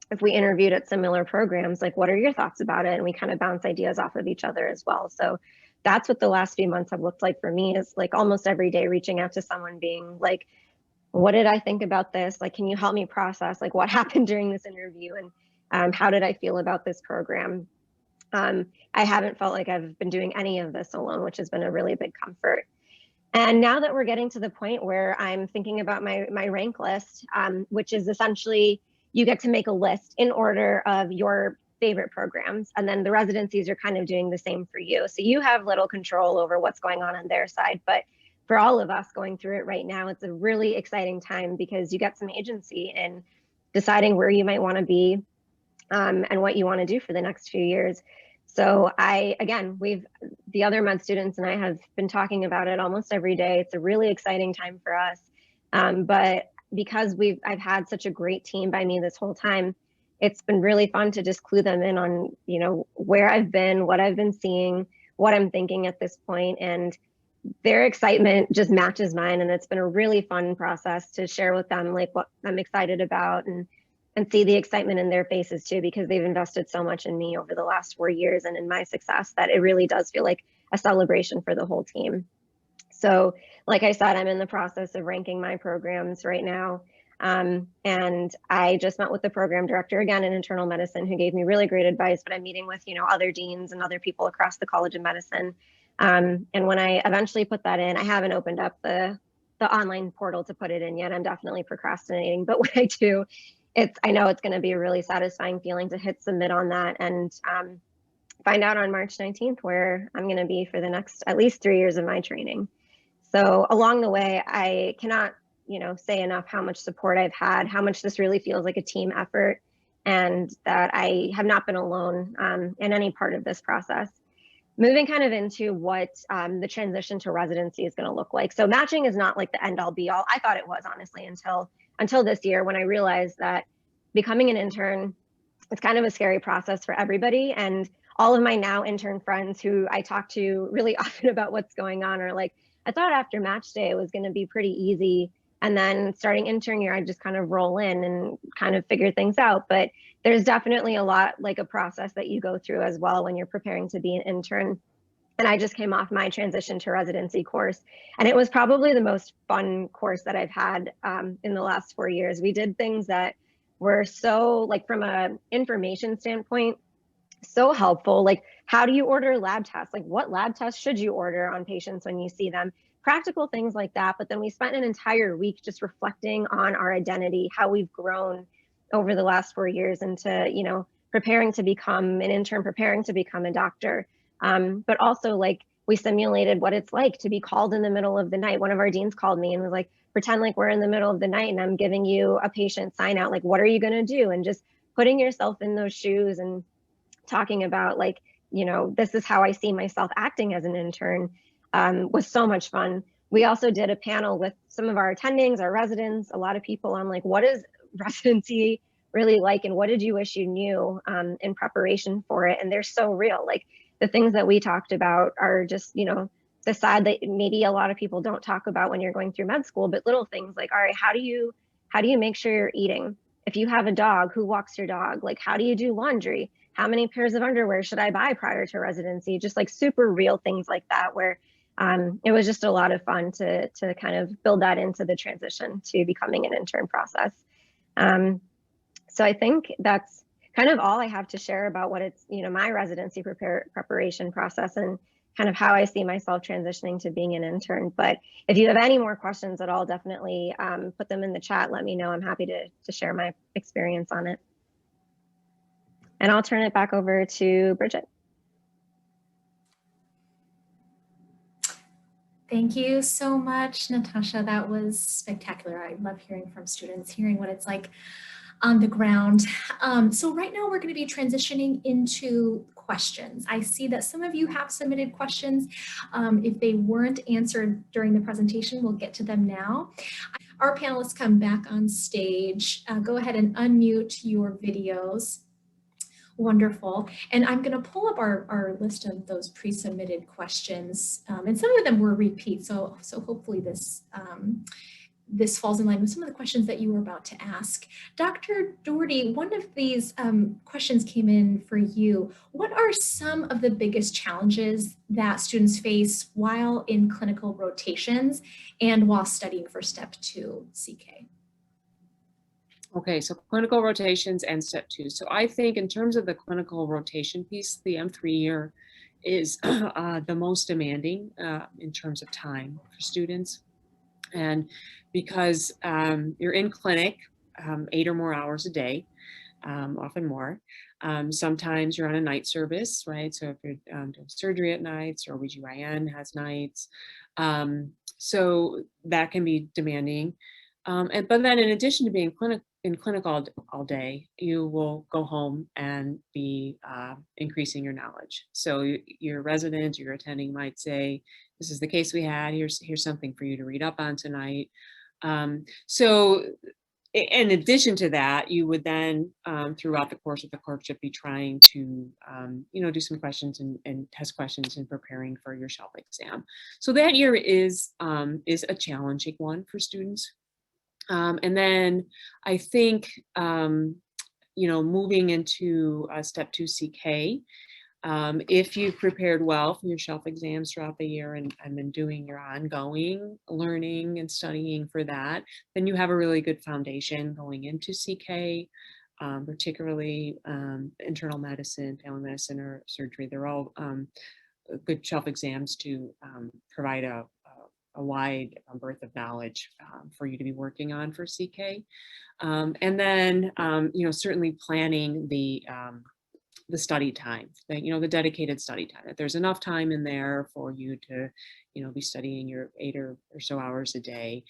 S5: if we interviewed at similar programs, like what are your thoughts about it? And we kind of bounce ideas off of each other as well. So that's what the last few months have looked like for me, is like almost every day reaching out to someone being like, what did I think about this? Like, can you help me process like what happened during this interview? And how did I feel about this program? I haven't felt like I've been doing any of this alone, which has been a really big comfort. And now that we're getting to the point where I'm thinking about my rank list, which is essentially you get to make a list in order of your favorite programs. And then the residencies are kind of doing the same for you. So you have little control over what's going on their side. But for all of us going through it right now, it's a really exciting time because you get some agency in deciding where you might want to be and what you want to do for the next few years. So the other med students and I have been talking about it almost every day. It's a really exciting time for us. But because I've had such a great team by me this whole time, it's been really fun to just clue them in on, you know, where I've been, what I've been seeing, what I'm thinking at this point, and their excitement just matches mine. And it's been a really fun process to share with them like what I'm excited about and see the excitement in their faces too, because they've invested so much in me over the last 4 years and in my success that it really does feel like a celebration for the whole team. So like I said, I'm in the process of ranking my programs right now. And I just met with the program director again in internal medicine, who gave me really great advice, but I'm meeting with, other deans and other people across the College of Medicine. And when I eventually put that in, I haven't opened up the online portal to put it in yet. I'm definitely procrastinating, but when I do, I know it's going to be a really satisfying feeling to hit submit on that and find out on March 19th where I'm going to be for the next at least 3 years of my training. So along the way, I cannot, say enough how much support I've had, how much this really feels like a team effort, and that I have not been alone in any part of this process. Moving kind of into what the transition to residency is going to look like. So matching is not like the end all be all. I thought it was, honestly, until this year, when I realized that becoming an intern, it's kind of a scary process for everybody. And all of my now intern friends who I talk to really often about what's going on are like, I thought after match day it was going to be pretty easy. And then starting intern year, I just kind of roll in and kind of figure things out. But there's definitely a lot, like a process that you go through as well when you're preparing to be an intern. And I just came off my transition to residency course, and it was probably the most fun course that I've had in the last 4 years. We did things that were so, like, from a information standpoint, so helpful. Like, how do you order lab tests? Like, what lab tests should you order on patients when you see them? Practical things like that. But then we spent an entire week just reflecting on our identity, how we've grown over the last 4 years into, preparing to become an intern, preparing to become a doctor. But also, like, we simulated what it's like to be called in the middle of the night. One of our deans called me and was like, pretend like we're in the middle of the night and I'm giving you a patient sign out. Like, what are you going to do? And just putting yourself in those shoes and talking about, like, this is how I see myself acting as an intern was so much fun. We also did a panel with some of our attendings, our residents, a lot of people on, like, what is residency really like and what did you wish you knew in preparation for it? And they're so real. Like, the things that we talked about are just, the side that maybe a lot of people don't talk about when you're going through med school, but little things like, all right, how do you make sure you're eating? If you have a dog, who walks your dog? Like, how do you do laundry? How many pairs of underwear should I buy prior to residency? Just like super real things like that, where it was just a lot of fun to kind of build that into the transition to becoming an intern process. So I think that's kind of all I have to share about what it's, my residency preparation process and kind of how I see myself transitioning to being an intern. But if you have any more questions at all, definitely put them in the chat. Let me know. I'm happy to share my experience on it. And I'll turn it back over to Bridget.
S1: Thank you so much, Natasha. That was spectacular. I love hearing from students, hearing what it's like on the ground. So right now we're going to be transitioning into questions. I see that some of you have submitted questions. If they weren't answered during the presentation, we'll get to them now. Our panelists come back on stage. Go ahead and unmute your videos. Wonderful. And I'm going to pull up our list of those pre-submitted questions. And some of them were repeats. So hopefully this falls in line with some of the questions that you were about to ask. Dr. Doherty, one of these questions came in for you. What are some of the biggest challenges that students face while in clinical rotations and while studying for Step 2 CK?
S2: Okay, so clinical rotations and Step 2. So I think in terms of the clinical rotation piece, the M3 year is the most demanding in terms of time for students. And because you're in clinic 8 or more hours a day, often more. Sometimes you're on a night service, right? So if you're doing surgery at nights, or OBGYN has nights. So that can be demanding. But then in addition to being in clinic all day, you will go home and be increasing your knowledge. So your resident, your attending might say, this is the case we had, here's something for you to read up on tonight. So in addition to that, you would then throughout the course of the clerkship be trying to do some questions and test questions and preparing for your shelf exam. So that year is a challenging one for students. And then I think, moving into Step 2 CK, If you've prepared well for your shelf exams throughout the year and been doing your ongoing learning and studying for that, then you have a really good foundation going into CK, particularly internal medicine, family medicine, or surgery. They're all good shelf exams to provide a wide breadth of knowledge for you to be working on for CK. And then, certainly planning the study time, the dedicated study time, that there's enough time in there for you to, be studying your 8 or so hours a day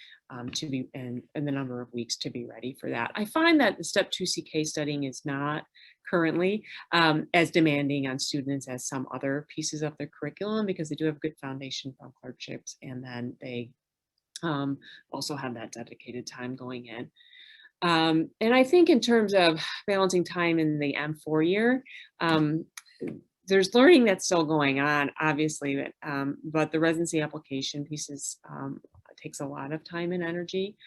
S2: to be, and the number of weeks to be ready for that. I find that the Step 2 CK studying is not currently as demanding on students as some other pieces of their curriculum, because they do have a good foundation from Clerkships, and then they also have that dedicated time going in. And I think in terms of balancing time in the M4 year, there's learning that's still going on, obviously, but the residency application pieces takes a lot of time and energy,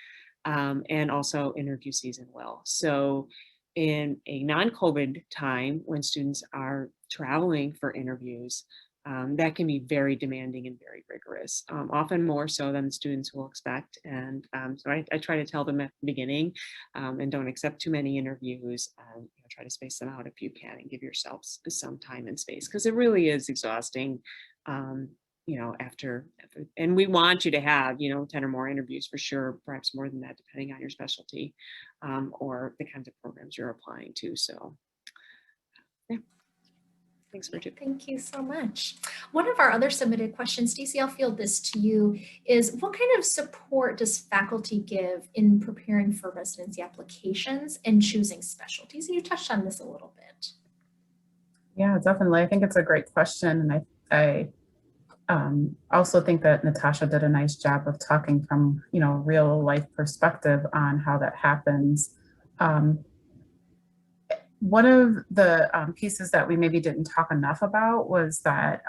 S2: and also interview season will. So in a non-COVID time, when students are traveling for interviews, that can be very demanding and very rigorous, often more so than the students will expect. And so I try to tell them at the beginning, and don't accept too many interviews, and try to space them out if you can, and give yourselves some time and space, because it really is exhausting, after, and we want you to have, 10 or more interviews for sure, perhaps more than that, depending on your specialty, or the kinds of programs you're applying to. So, yeah. Thanks, Bridget.
S1: Thank you so much. One of our other submitted questions, Stacy, I'll field this to you, is what kind of support does faculty give in preparing for residency applications and choosing specialties? And you touched on this a little bit.
S3: Yeah, definitely. I think it's a great question. And I also think that Natasha did a nice job of talking from, real life perspective on how that happens. One of the pieces that we maybe didn't talk enough about was that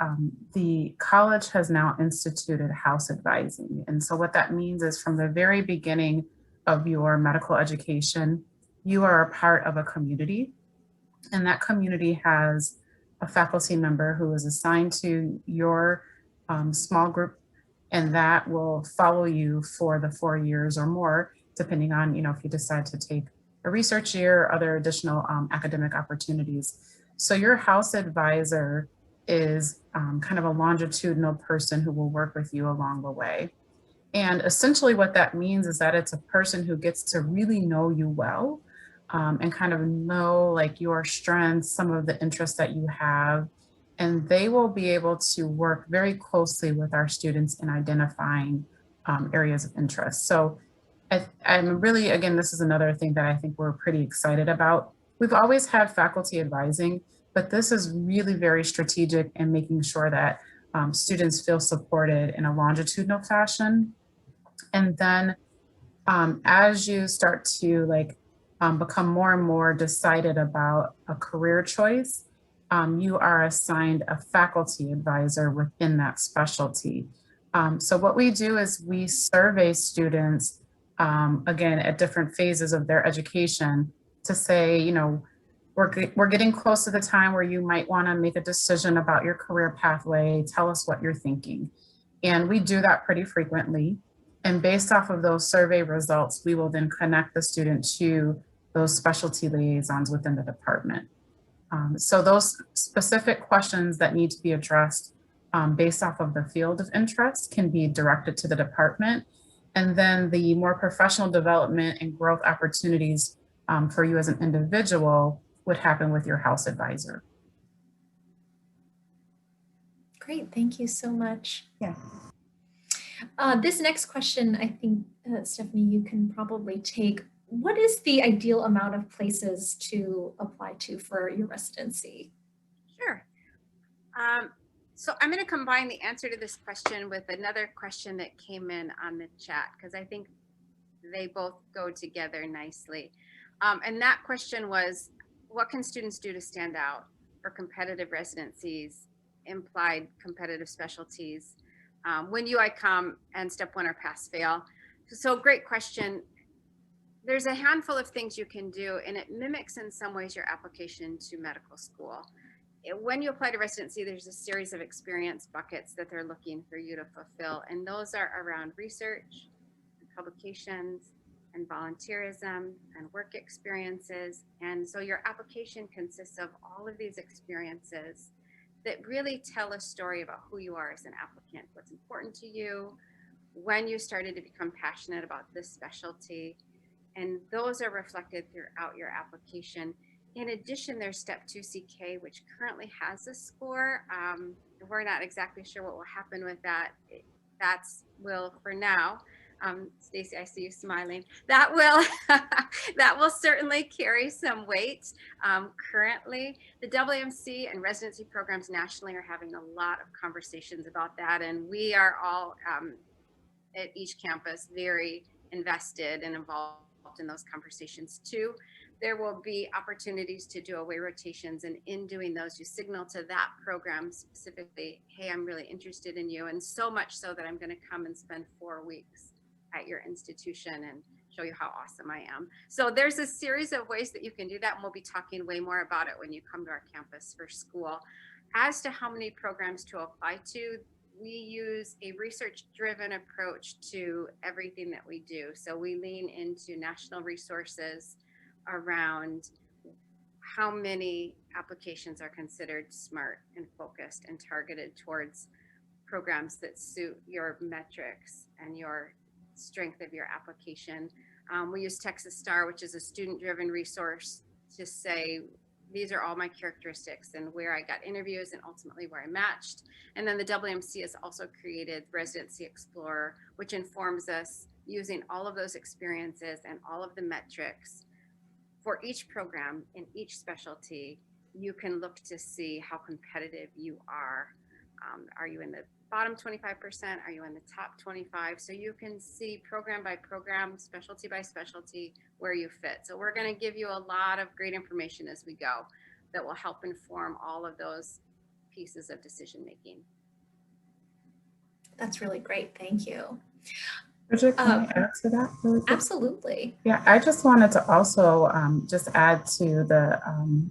S3: the college has now instituted house advising. And so what that means is, from the very beginning of your medical education, you are a part of a community, and that community has a faculty member who is assigned to your small group, and that will follow you for the 4 years or more, depending on, if you decide to take a research year or other additional academic opportunities. So your house advisor is kind of a longitudinal person who will work with you along the way. And essentially what that means is that it's a person who gets to really know you well, and kind of know like your strengths, some of the interests that you have, and they will be able to work very closely with our students in identifying areas of interest. So I'm really, again, this is another thing that I think we're pretty excited about. We've always had faculty advising, but this is really very strategic in making sure that students feel supported in a longitudinal fashion. And then as you start to become more and more decided about a career choice, you are assigned a faculty advisor within that specialty. So what we do is we survey students, again, at different phases of their education, to say, we're getting close to the time where you might want to make a decision about your career pathway. Tell us what you're thinking. And we do that pretty frequently. And based off of those survey results, we will then connect the student to those specialty liaisons within the department. So those specific questions that need to be addressed based off of the field of interest can be directed to the department. And then the more professional development and growth opportunities for you as an individual would happen with your house advisor.
S1: Great, thank you so much.
S3: Yeah.
S1: This next question, I think, Stephanie, you can probably take. What is the ideal amount of places to apply to for your residency?
S4: Sure. So I'm going to combine the answer to this question with another question that came in on the chat, because I think they both go together nicely. And that question was, what can students do to stand out for competitive residencies, implied competitive specialties, when UI come and step 1 or pass fail? So great question. There's a handful of things you can do, and it mimics in some ways your application to medical school. when you apply to residency, there's a series of experience buckets that they're looking for you to fulfill. And those are around research, and publications, and volunteerism, and work experiences. And so your application consists of all of these experiences that really tell a story about who you are as an applicant, what's important to you, when you started to become passionate about this specialty. And those are reflected throughout your application. In addition, there's Step 2 CK, which currently has a score. We're not exactly sure what will happen with that. Will for now. Stacy, I see you smiling. That will certainly carry some weight. Currently, the WMC and residency programs nationally are having a lot of conversations about that, and we are all at each campus very invested and involved in those conversations too. There will be opportunities to do away rotations, and in doing those, you signal to that program specifically, hey, I'm really interested in you, and so much so that I'm going to come and spend 4 weeks at your institution and show you how awesome I am. So there's a series of ways that you can do that, and we'll be talking way more about it when you come to our campus for school. As to how many programs to apply to, we use a research-driven approach to everything that we do. So we lean into national resources around how many applications are considered smart and focused and targeted towards programs that suit your metrics and your strength of your application. We use Texas Star, which is a student-driven resource, to say, these are all my characteristics and where I got interviews and ultimately where I matched. And then the WMC has also created Residency Explorer, which informs us using all of those experiences and all of the metrics for each program in each specialty. You can look to see how competitive you are. Are you in the bottom 25%? Are you in the top 25? So you can see program by program, specialty by specialty, where you fit. So we're going to give you a lot of great information as we go that will help inform all of those pieces of decision making.
S1: That's really great. Thank you.
S3: Bridget, can I add to that really quick?
S1: Absolutely.
S3: Yeah, I just wanted to also just add to the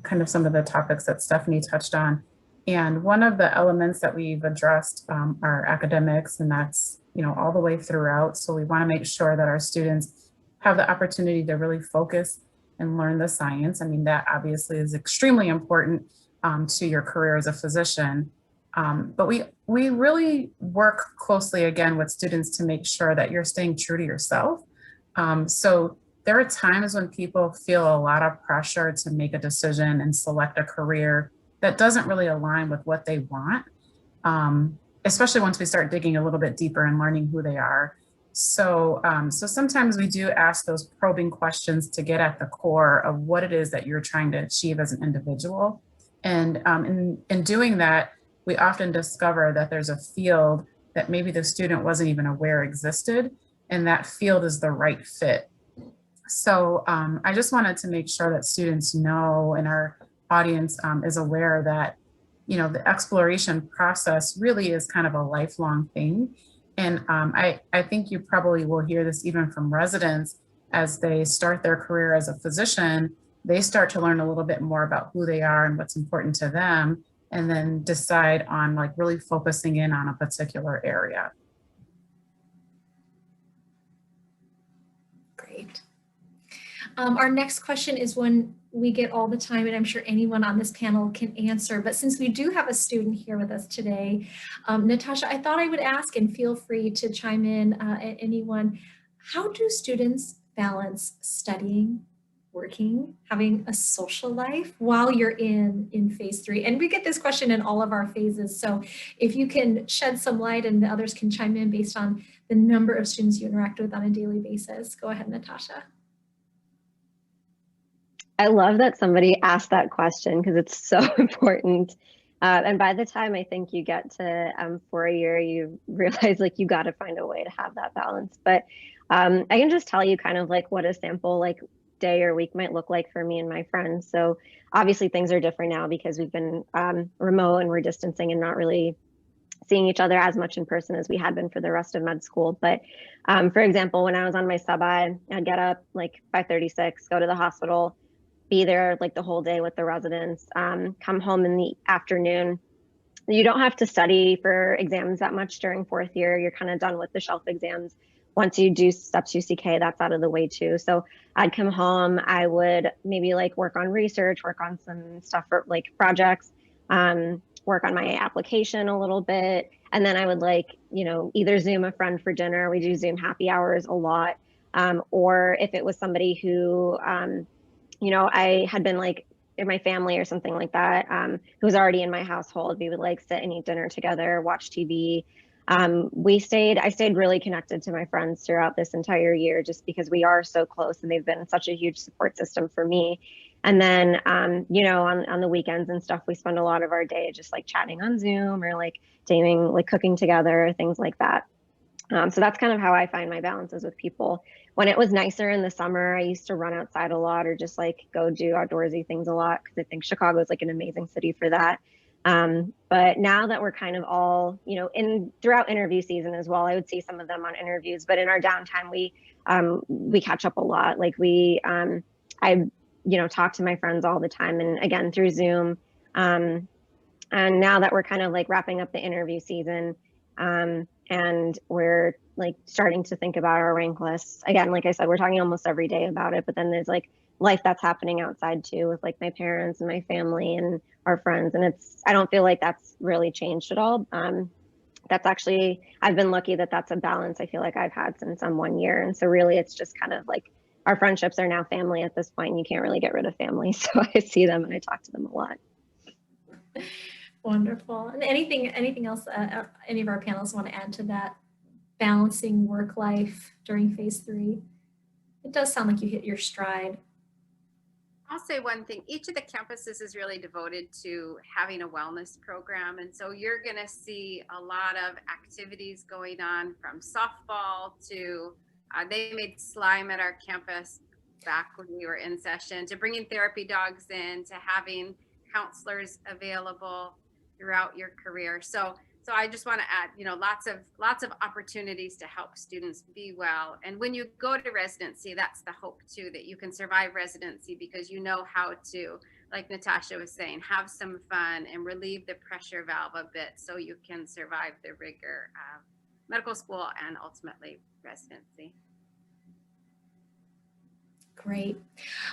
S3: kind of some of the topics that Stephanie touched on. And one of the elements that we've addressed are academics, and that's, all the way throughout. So we want to make sure that our students have the opportunity to really focus and learn the science. I mean, that obviously is extremely important to your career as a physician. But we really work closely, again, with students to make sure that you're staying true to yourself. So there are times when people feel a lot of pressure to make a decision and select a career that doesn't really align with what they want, especially once we start digging a little bit deeper and learning who they are. So, so sometimes we do ask those probing questions to get at the core of what it is that you're trying to achieve as an individual. And in doing that, we often discover that there's a field that maybe the student wasn't even aware existed, and that field is the right fit. So I just wanted to make sure that students know, and our audience is aware that, the exploration process really is kind of a lifelong thing. And I think you probably will hear this even from residents as they start their career as a physician. They start to learn a little bit more about who they are and what's important to them, and then decide on really focusing in on a particular area.
S1: Great. Our next question is one we get all the time, and I'm sure anyone on this panel can answer. But since we do have a student here with us today, Natasha, I thought I would ask, and feel free to chime in, anyone, how do students balance studying, working, having a social life while you're in phase 3? And we get this question in all of our phases. So if you can shed some light and the others can chime in based on the number of students you interact with on a daily basis. Go ahead, Natasha.
S5: I love that somebody asked that question because it's so important. And by the time I think you get to 4 year, you realize you got to find a way to have that balance. But I can just tell you kind of what a sample day or week might look like for me and my friends. So obviously things are different now because we've been remote and we're distancing and not really seeing each other as much in person as we had been for the rest of med school. But for example, when I was on my sub-I, I'd get up 5:36, go to the hospital, be there like the whole day with the residents, come home in the afternoon. You don't have to study for exams that much during fourth year. You're kind of done with the shelf exams. Once you do Step 2 CK, that's out of the way too. So I'd come home, I would maybe like work on research, work on some stuff for like projects, work on my application a little bit. And then I would like, you know, either Zoom a friend for dinner. We do Zoom happy hours a lot. Or if it was somebody who, you know, I had been like in my family or something like that, who was already in my household, we would like sit and eat dinner together, watch TV. I stayed really connected to my friends throughout this entire year just because we are so close and they've been such a huge support system for me. And then, you know, on the weekends and stuff, we spend a lot of our day just like chatting on Zoom or like doing like cooking together, things like that. So that's kind of how I find my balances with people. When it was nicer in the summer, I used to run outside a lot or just like go do outdoorsy things a lot because I think Chicago is like an amazing city for that. But now that we're kind of all, you know, throughout interview season as well, I would see some of them on interviews, but in our downtime, we catch up a lot. Like I, you know, talk to my friends all the time and again, through Zoom. And now that we're kind of like wrapping up the interview season, and we're like starting to think about our rank lists. Again, like I said, we're talking almost every day about it, but then there's like life that's happening outside too with like my parents and my family and our friends. And I don't feel like that's really changed at all. That's actually, I've been lucky that that's a balance I feel like I've had since I'm 1 year. And so really it's just kind of like our friendships are now family at this point. And you can't really get rid of family. So I see them and I talk to them a lot.
S1: Wonderful. And anything else any of our panelists want to add to that, balancing work life during phase 3? It does sound like you hit your stride.
S4: I'll say one thing. Each of the campuses is really devoted to having a wellness program. And so you're going to see a lot of activities going on, from softball to they made slime at our campus back when we were in session, to bringing therapy dogs in, to having counselors available throughout your career. So I just want to add, you know, lots of opportunities to help students be well. And when you go to residency, that's the hope too, that you can survive residency because you know how to, like Natasha was saying, have some fun and relieve the pressure valve a bit so you can survive the rigor of medical school and ultimately residency.
S1: Great.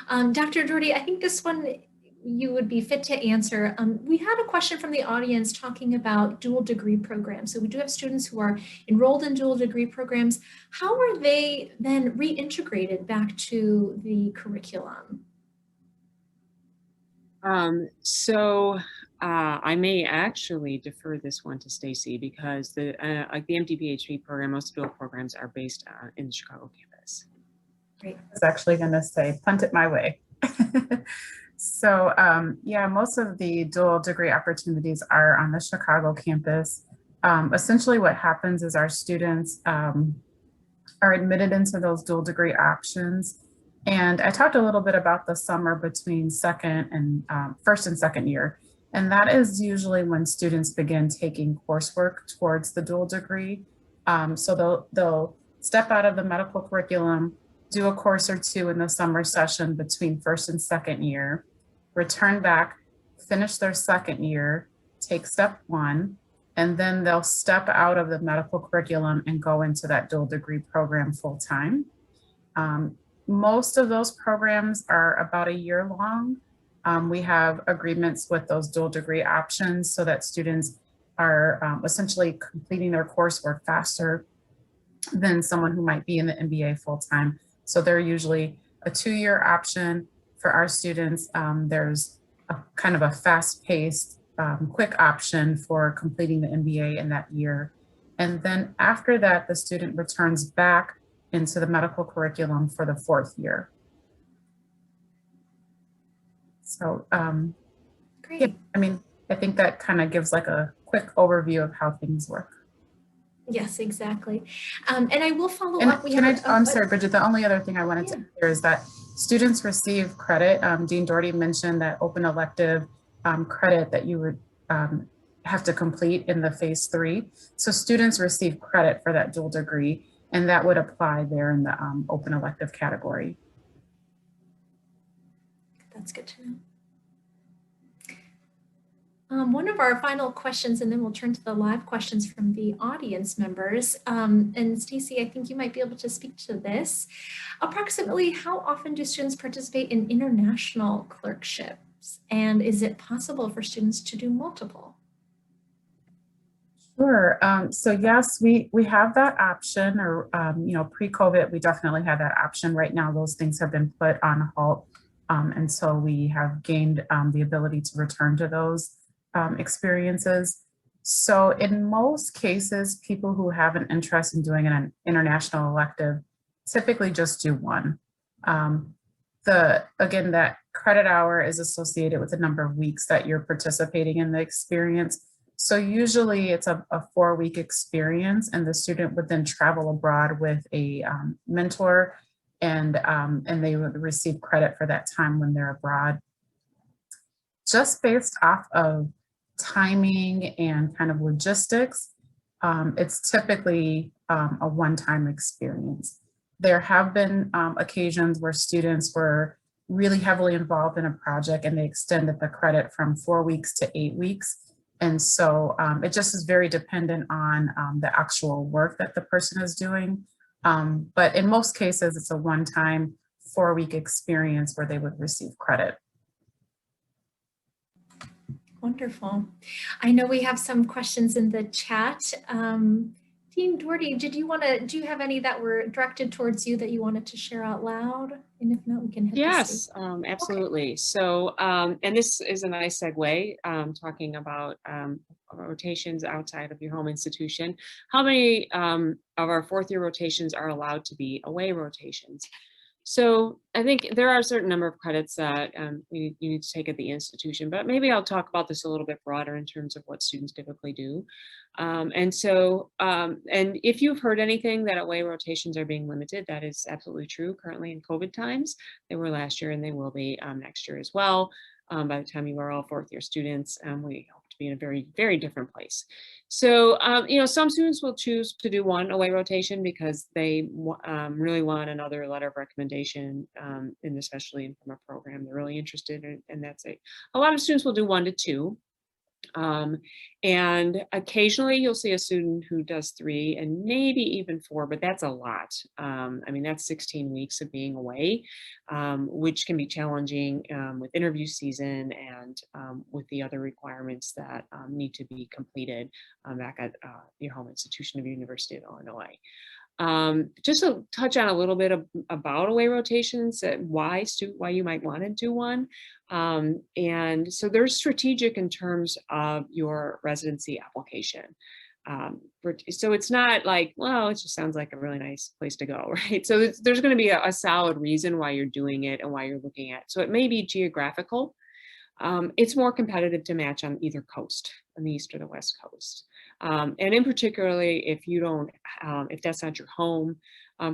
S1: Dr. Doherty, I think this one you would be fit to answer. We had a question from the audience talking about dual degree programs. So we do have students who are enrolled in dual degree programs. How are they then reintegrated back to the curriculum?
S2: I may actually defer this one to Stacy because like the MD-PhD program, most dual programs are based in the Chicago campus.
S1: Great.
S3: I was actually going to say, punt it my way. So yeah, most of the dual degree opportunities are on the Chicago campus. Essentially what happens is our students are admitted into those dual degree options. And I talked a little bit about the summer between first and second year. And that is usually when students begin taking coursework towards the dual degree. So they'll step out of the medical curriculum, do a course or two in the summer session between first and second year, return back, finish their second year, take step 1, and then they'll step out of the medical curriculum and go into that dual degree program full time. Most of those programs are about a year long. We have agreements with those dual degree options so that students are essentially completing their coursework faster than someone who might be in the MBA full time. So they're usually a 2-year option for our students. There's a kind of a fast-paced, quick option for completing the MBA in that year. And then after that, the student returns back into the medical curriculum for the 4th year. So
S1: Great.
S3: yeah, I mean, I think that kind of gives like a quick overview of how things work.
S1: Yes, exactly. And I will follow
S3: And
S1: up.
S3: I'm sorry, Bridget, the only other thing I wanted to add here is that students receive credit. Dean Doherty mentioned that open elective credit that you would have to complete in the phase 3. So students receive credit for that dual degree, and that would apply there in the open elective category.
S1: That's good to know. One of our final questions, and then we'll turn to the live questions from the audience members. And Stacy, I think you might be able to speak to this. Approximately how often do students participate in international clerkships? And is it possible for students to do multiple?
S3: Sure. So yes, we have that option, or pre-COVID, we definitely had that option. Right now, those things have been put on halt, and so we have gained the ability to return to those experiences. So in most cases, people who have an interest in doing an international elective typically just do one. Again, that credit hour is associated with the number of weeks that you're participating in the experience. So usually it's a 4-week experience, and the student would then travel abroad with a mentor, and they would receive credit for that time when they're abroad. Just based off of timing and kind of logistics, it's typically a one-time experience. There have been occasions where students were really heavily involved in a project and they extended the credit from 4 weeks to 8 weeks. And so it just is very dependent on the actual work that the person is doing. But in most cases, it's a one-time 4-week experience where they would receive credit.
S1: Wonderful. I know we have some questions in the chat. Dean Doherty, do you have any that were directed towards you that you wanted to share out loud? And if not, we can hit
S2: Yes, absolutely.
S1: Okay.
S2: So, and this is a nice segue, talking about rotations outside of your home institution. How many of our 4th year rotations are allowed to be away rotations? So I think there are a certain number of credits that you need to take at the institution, but maybe I'll talk about this a little bit broader in terms of what students typically do. And if you've heard anything that away rotations are being limited, that is absolutely true currently in COVID times. They were last year and they will be next year as well. By the time you are all 4th year students, we hope to be in a very, very different place. So, some students will choose to do one away rotation because they really want another letter of recommendation, and especially from a program they're really interested in, and that's a lot of students will do 1 to 2. And occasionally you'll see a student who does 3 and maybe even 4, but that's a lot. I mean, that's 16 weeks of being away, which can be challenging with interview season and with the other requirements that need to be completed back at your home institution of University of Illinois. Just to touch on a little bit about away rotations, why you might want to do one. And so they're strategic in terms of your residency application. So it's not like, well, it just sounds like a really nice place to go, right? So there's going to be a solid reason why you're doing it and why you're looking at it. So it may be geographical. It's more competitive to match on either coast, on the East or the West Coast. And in particularly, if you don't, if that's not your home,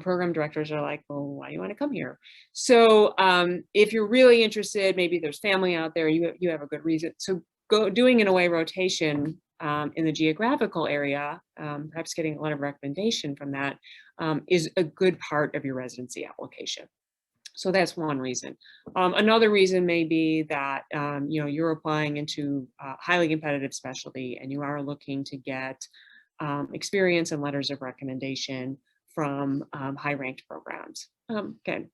S2: program directors are like, well, why do you want to come here? So if you're really interested, maybe there's family out there, you have a good reason. So doing an away rotation in the geographical area, perhaps getting a letter of recommendation from that is a good part of your residency application. So that's one reason. Another reason may be that you're applying into a highly competitive specialty and you are looking to get experience and letters of recommendation from high-ranked programs. Again,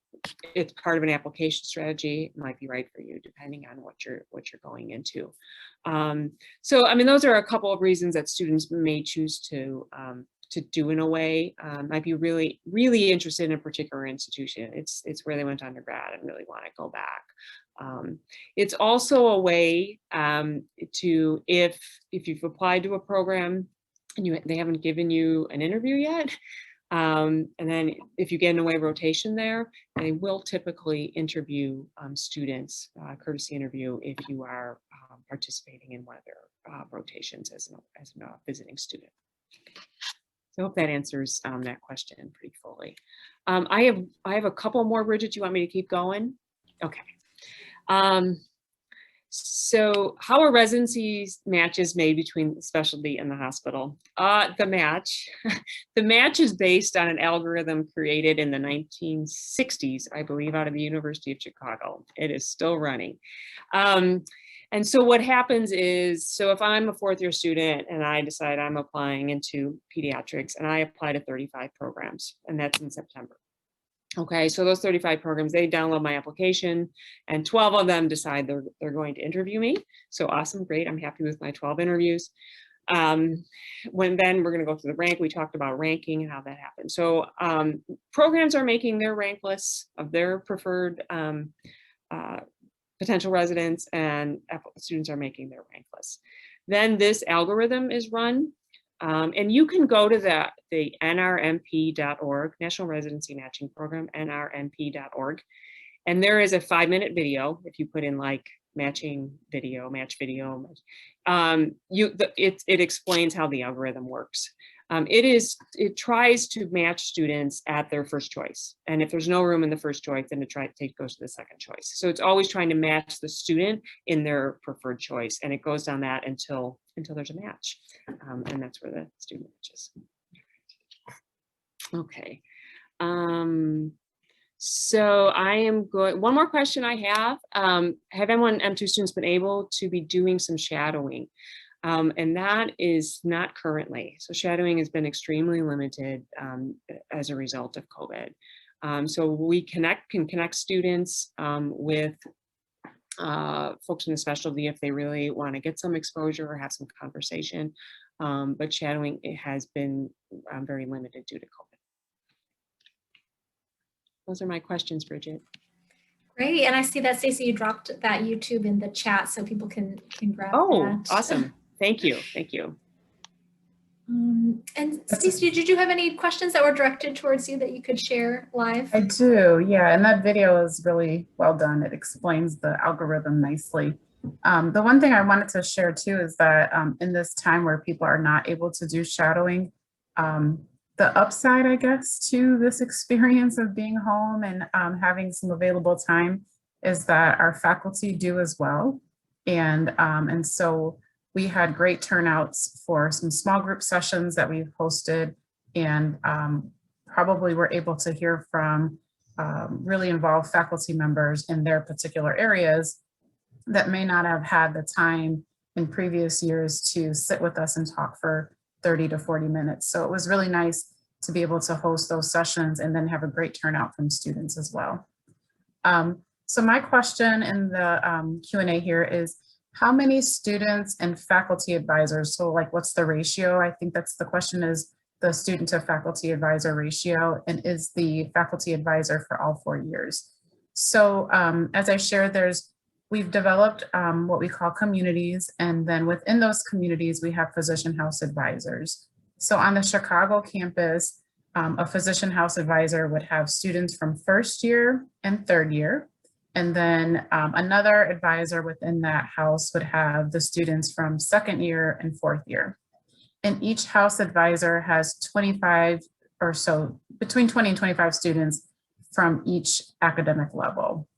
S2: it's part of an application strategy. It might be right for you depending on what you're going into. So I mean, those are a couple of reasons that students may choose to do in a way. Might be really, really interested in a particular institution. It's where they went to undergrad and really want to go back. It's also a way to, if you've applied to a program and they haven't given you an interview yet, and then if you get an away rotation there, they will typically interview students, courtesy interview, if you are participating in one of their rotations as a visiting student. So I hope that answers that question pretty fully. I have a couple more, Bridget. Do you want me to keep going? Okay. So how are residencies matches made between the specialty and the hospital? The match is based on an algorithm created in the 1960s, I believe, out of the University of Chicago. It is still running. And so what happens is, so if I'm a fourth year student and I decide I'm applying into pediatrics and I apply to 35 programs, and that's in September. Okay, so those 35 programs, they download my application and 12 of them decide they're going to interview me. So awesome, great, I'm happy with my 12 interviews. Then we're gonna go through the rank. We talked about ranking and how that happens. So programs are making their rank lists of their preferred potential residents, and students are making their rank lists. Then this algorithm is run. And you can go to the nrmp.org, National Residency Matching Program, nrmp.org. And there is a 5-minute video. If you put in like matching video, match video, it explains how the algorithm works. It tries to match students at their first choice. And if there's no room in the first choice, then it goes to the second choice. So it's always trying to match the student in their preferred choice. And it goes down that until there's a match. And that's where the student matches. Okay. So I am going, one more question I have. Have anyone M2 students been able to be doing some shadowing? And that is not currently. So shadowing has been extremely limited as a result of COVID. So we can connect students with folks in the specialty if they really want to get some exposure or have some conversation. But shadowing, it has been very limited due to COVID. Those are my questions, Bridget.
S1: Great, and I see that, Stacy, you dropped that YouTube in the chat so people can grab that.
S2: Oh, awesome. Thank you. Thank you.
S1: And Stacy, did you have any questions that were directed towards you that you could share live?
S3: I do, yeah, and that video is really well done. It explains the algorithm nicely. The one thing I wanted to share too is that in this time where people are not able to do shadowing, the upside, I guess, to this experience of being home and having some available time is that our faculty do as well. And so we had great turnouts for some small group sessions that we've hosted, and probably were able to hear from really involved faculty members in their particular areas that may not have had the time in previous years to sit with us and talk for 30 to 40 minutes. So it was really nice to be able to host those sessions and then have a great turnout from students as well. So my question in the Q&A here is, how many students and faculty advisors? So like, what's the ratio? I think that's the question, is the student to faculty advisor ratio, and is the faculty advisor for all 4 years? So as I shared, we've developed what we call communities, and then within those communities, we have physician house advisors. So on the Chicago campus, a physician house advisor would have students from first year and third year. And then another advisor within that house would have the students from second year and fourth year. And each house advisor has 25 or so, between 20 and 25 students from each academic level.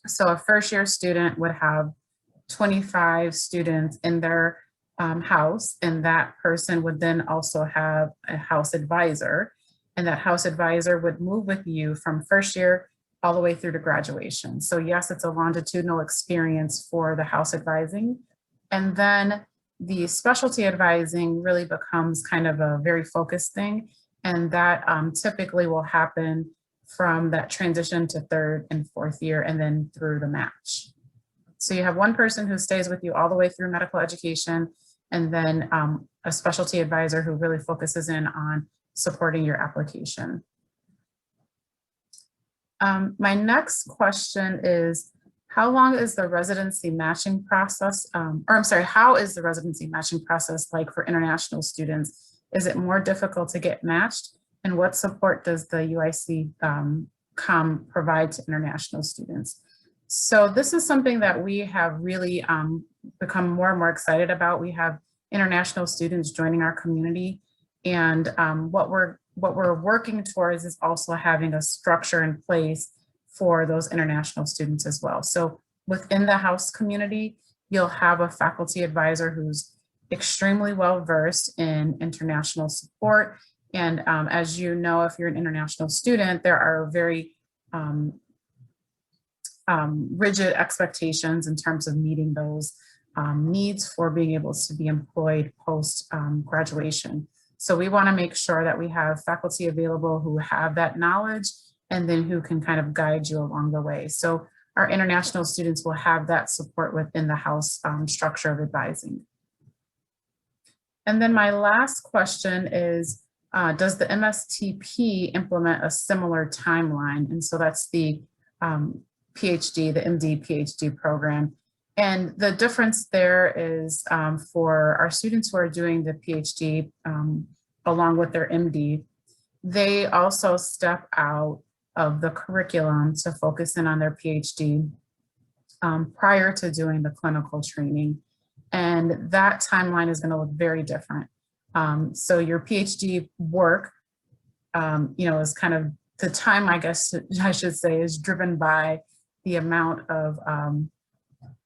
S3: So a first year student would have 25 students in their house, and that person would then also have a house advisor, and that house advisor would move with you from first year all the way through to graduation. So yes, it's a longitudinal experience for the house advising. And then the specialty advising really becomes kind of a very focused thing, and that typically will happen from that transition to third and fourth year and then through the match. So you have one person who stays with you all the way through medical education, and then a specialty advisor who really focuses in on supporting your application. My next question is, how long is the residency matching process, how is the residency matching process like for international students? Is it more difficult to get matched? And what support does the UIC provide to international students? So this is something that we have really become more and more excited about. We have international students joining our community, and what we're working towards is also having a structure in place for those international students as well. So within the house community, you'll have a faculty advisor who's extremely well versed in international support. And as you know, if you're an international student, there are very rigid expectations in terms of meeting those needs for being able to be employed post graduation. So we want to make sure that we have faculty available who have that knowledge and then who can kind of guide you along the way. So our international students will have that support within the house structure of advising. And then my last question is, does the MSTP implement a similar timeline? And so that's the PhD, the MD PhD program. And the difference there is for our students who are doing the PhD along with their MD, they also step out of the curriculum to focus in on their PhD prior to doing the clinical training. And that timeline is going to look very different. So your PhD work, is kind of the time, I guess I should say, is driven by the amount of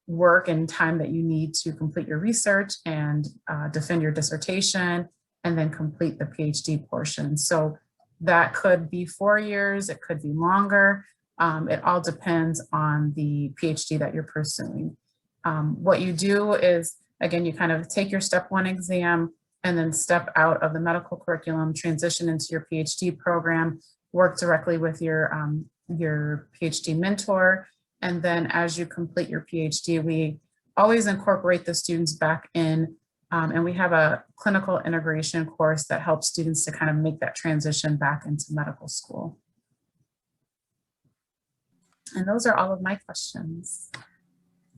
S3: work and time that you need to complete your research and defend your dissertation and then complete the PhD portion. So that could be 4 years, it could be longer. It all depends on the PhD that you're pursuing. What you do is, again, you kind of take your step 1 exam and then step out of the medical curriculum, transition into your PhD program, work directly with your PhD mentor. And then as you complete your PhD, we always incorporate the students back in, and we have a clinical integration course that helps students to kind of make that transition back into medical school. And those are all of my questions.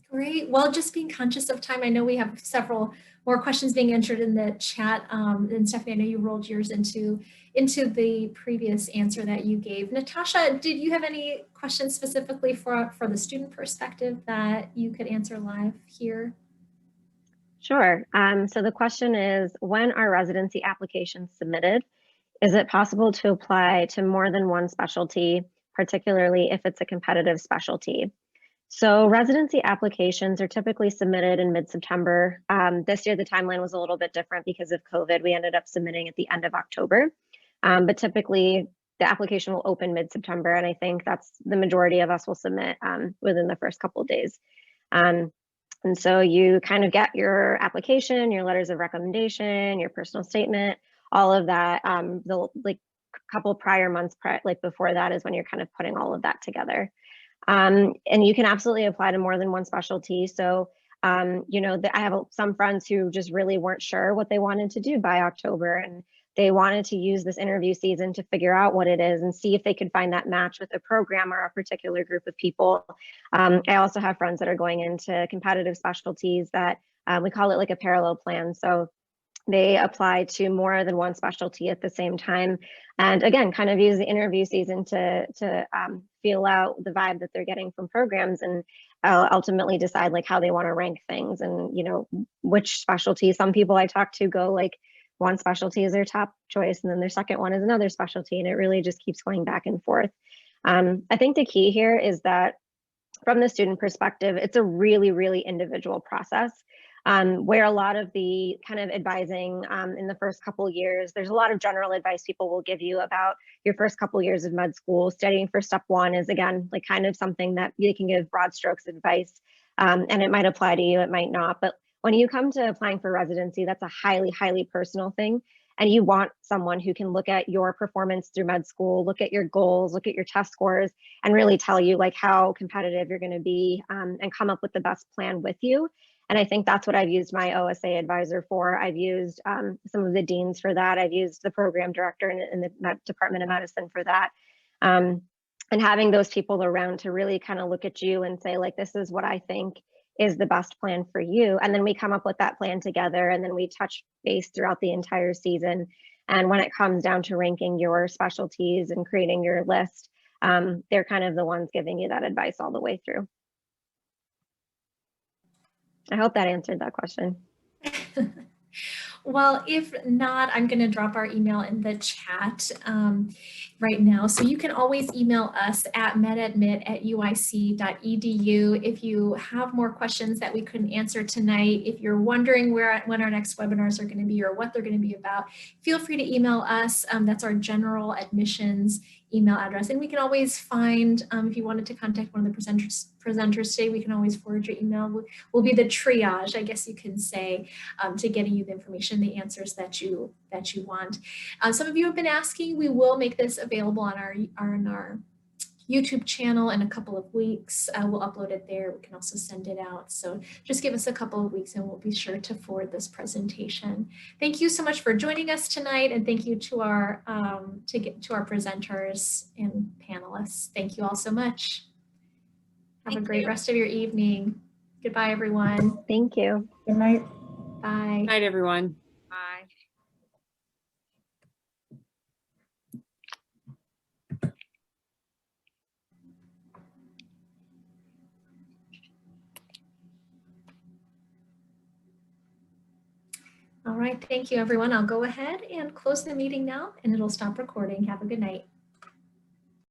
S1: Great. Well, just being conscious of time, I know we have several more questions being entered in the chat. And Stephanie, I know you rolled yours into the previous answer that you gave. Natasha, did you have any questions specifically for the student perspective that you could answer live here?
S5: Sure. So the question is, when are residency applications submitted? Is it possible to apply to more than one specialty, particularly if it's a competitive specialty? So residency applications are typically submitted in mid-September. This year, the timeline was a little bit different because of COVID. We ended up submitting at the end of October. But typically, the application will open mid-September, and I think that's the majority of us will submit within the first couple of days. And so you kind of get your application, your letters of recommendation, your personal statement, all of that. The couple prior months before that is when you're kind of putting all of that together. And you can absolutely apply to more than one specialty. So, I have some friends who just really weren't sure what they wanted to do by October, and they wanted to use this interview season to figure out what it is and see if they could find that match with a program or a particular group of people. I also have friends that are going into competitive specialties that we call it like a parallel plan. So they apply to more than one specialty at the same time. And again, kind of use the interview season to feel out the vibe that they're getting from programs and ultimately decide like how they want to rank things and, which specialty. Some people I talk to go like one specialty is their top choice and then their second one is another specialty. And it really just keeps going back and forth. I think the key here is that from the student perspective, it's a really, really individual process. Where a lot of the kind of advising in the first couple of years, there's a lot of general advice people will give you about your first couple of years of med school. Studying for step 1 is, again, like kind of something that you can give broad strokes advice, and it might apply to you, it might not. But when you come to applying for residency, that's a highly, highly personal thing. And you want someone who can look at your performance through med school, look at your goals, look at your test scores, and really tell you like how competitive you're going to be and come up with the best plan with you. And I think that's what I've used my OSA advisor for. I've used some of the deans for that. I've used the program director in the Department of Medicine for that. And having those people around to really kind of look at you and say, like, this is what I think is the best plan for you. And then we come up with that plan together and then we touch base throughout the entire season. And when it comes down to ranking your specialties and creating your list, they're kind of the ones giving you that advice all the way through. I hope that answered that question.
S1: Well, if not, I'm going to drop our email in the chat right now. So you can always email us at medadmit@uic.edu if you have more questions that we couldn't answer tonight. If you're wondering when our next webinars are going to be or what they're going to be about, feel free to email us. That's our general admissions email address. And we can always find, if you wanted to contact one of the presenters today, we can always forward your email. We'll be the triage, I guess you can say, to getting you the information, the answers that you want. Some of you have been asking, we will make this available on our YouTube channel in a couple of weeks. We'll upload it there. We can also send it out. So just give us a couple of weeks and we'll be sure to forward this presentation. Thank you so much for joining us tonight, and thank you to our presenters and panelists. Thank you all so much. Have a great rest of your evening. Goodbye, everyone.
S5: Thank you.
S3: Good night.
S1: Bye.
S2: Good night, everyone.
S4: Bye.
S1: All right, thank you, everyone. I'll go ahead and close the meeting now, and it'll stop recording. Have a good night.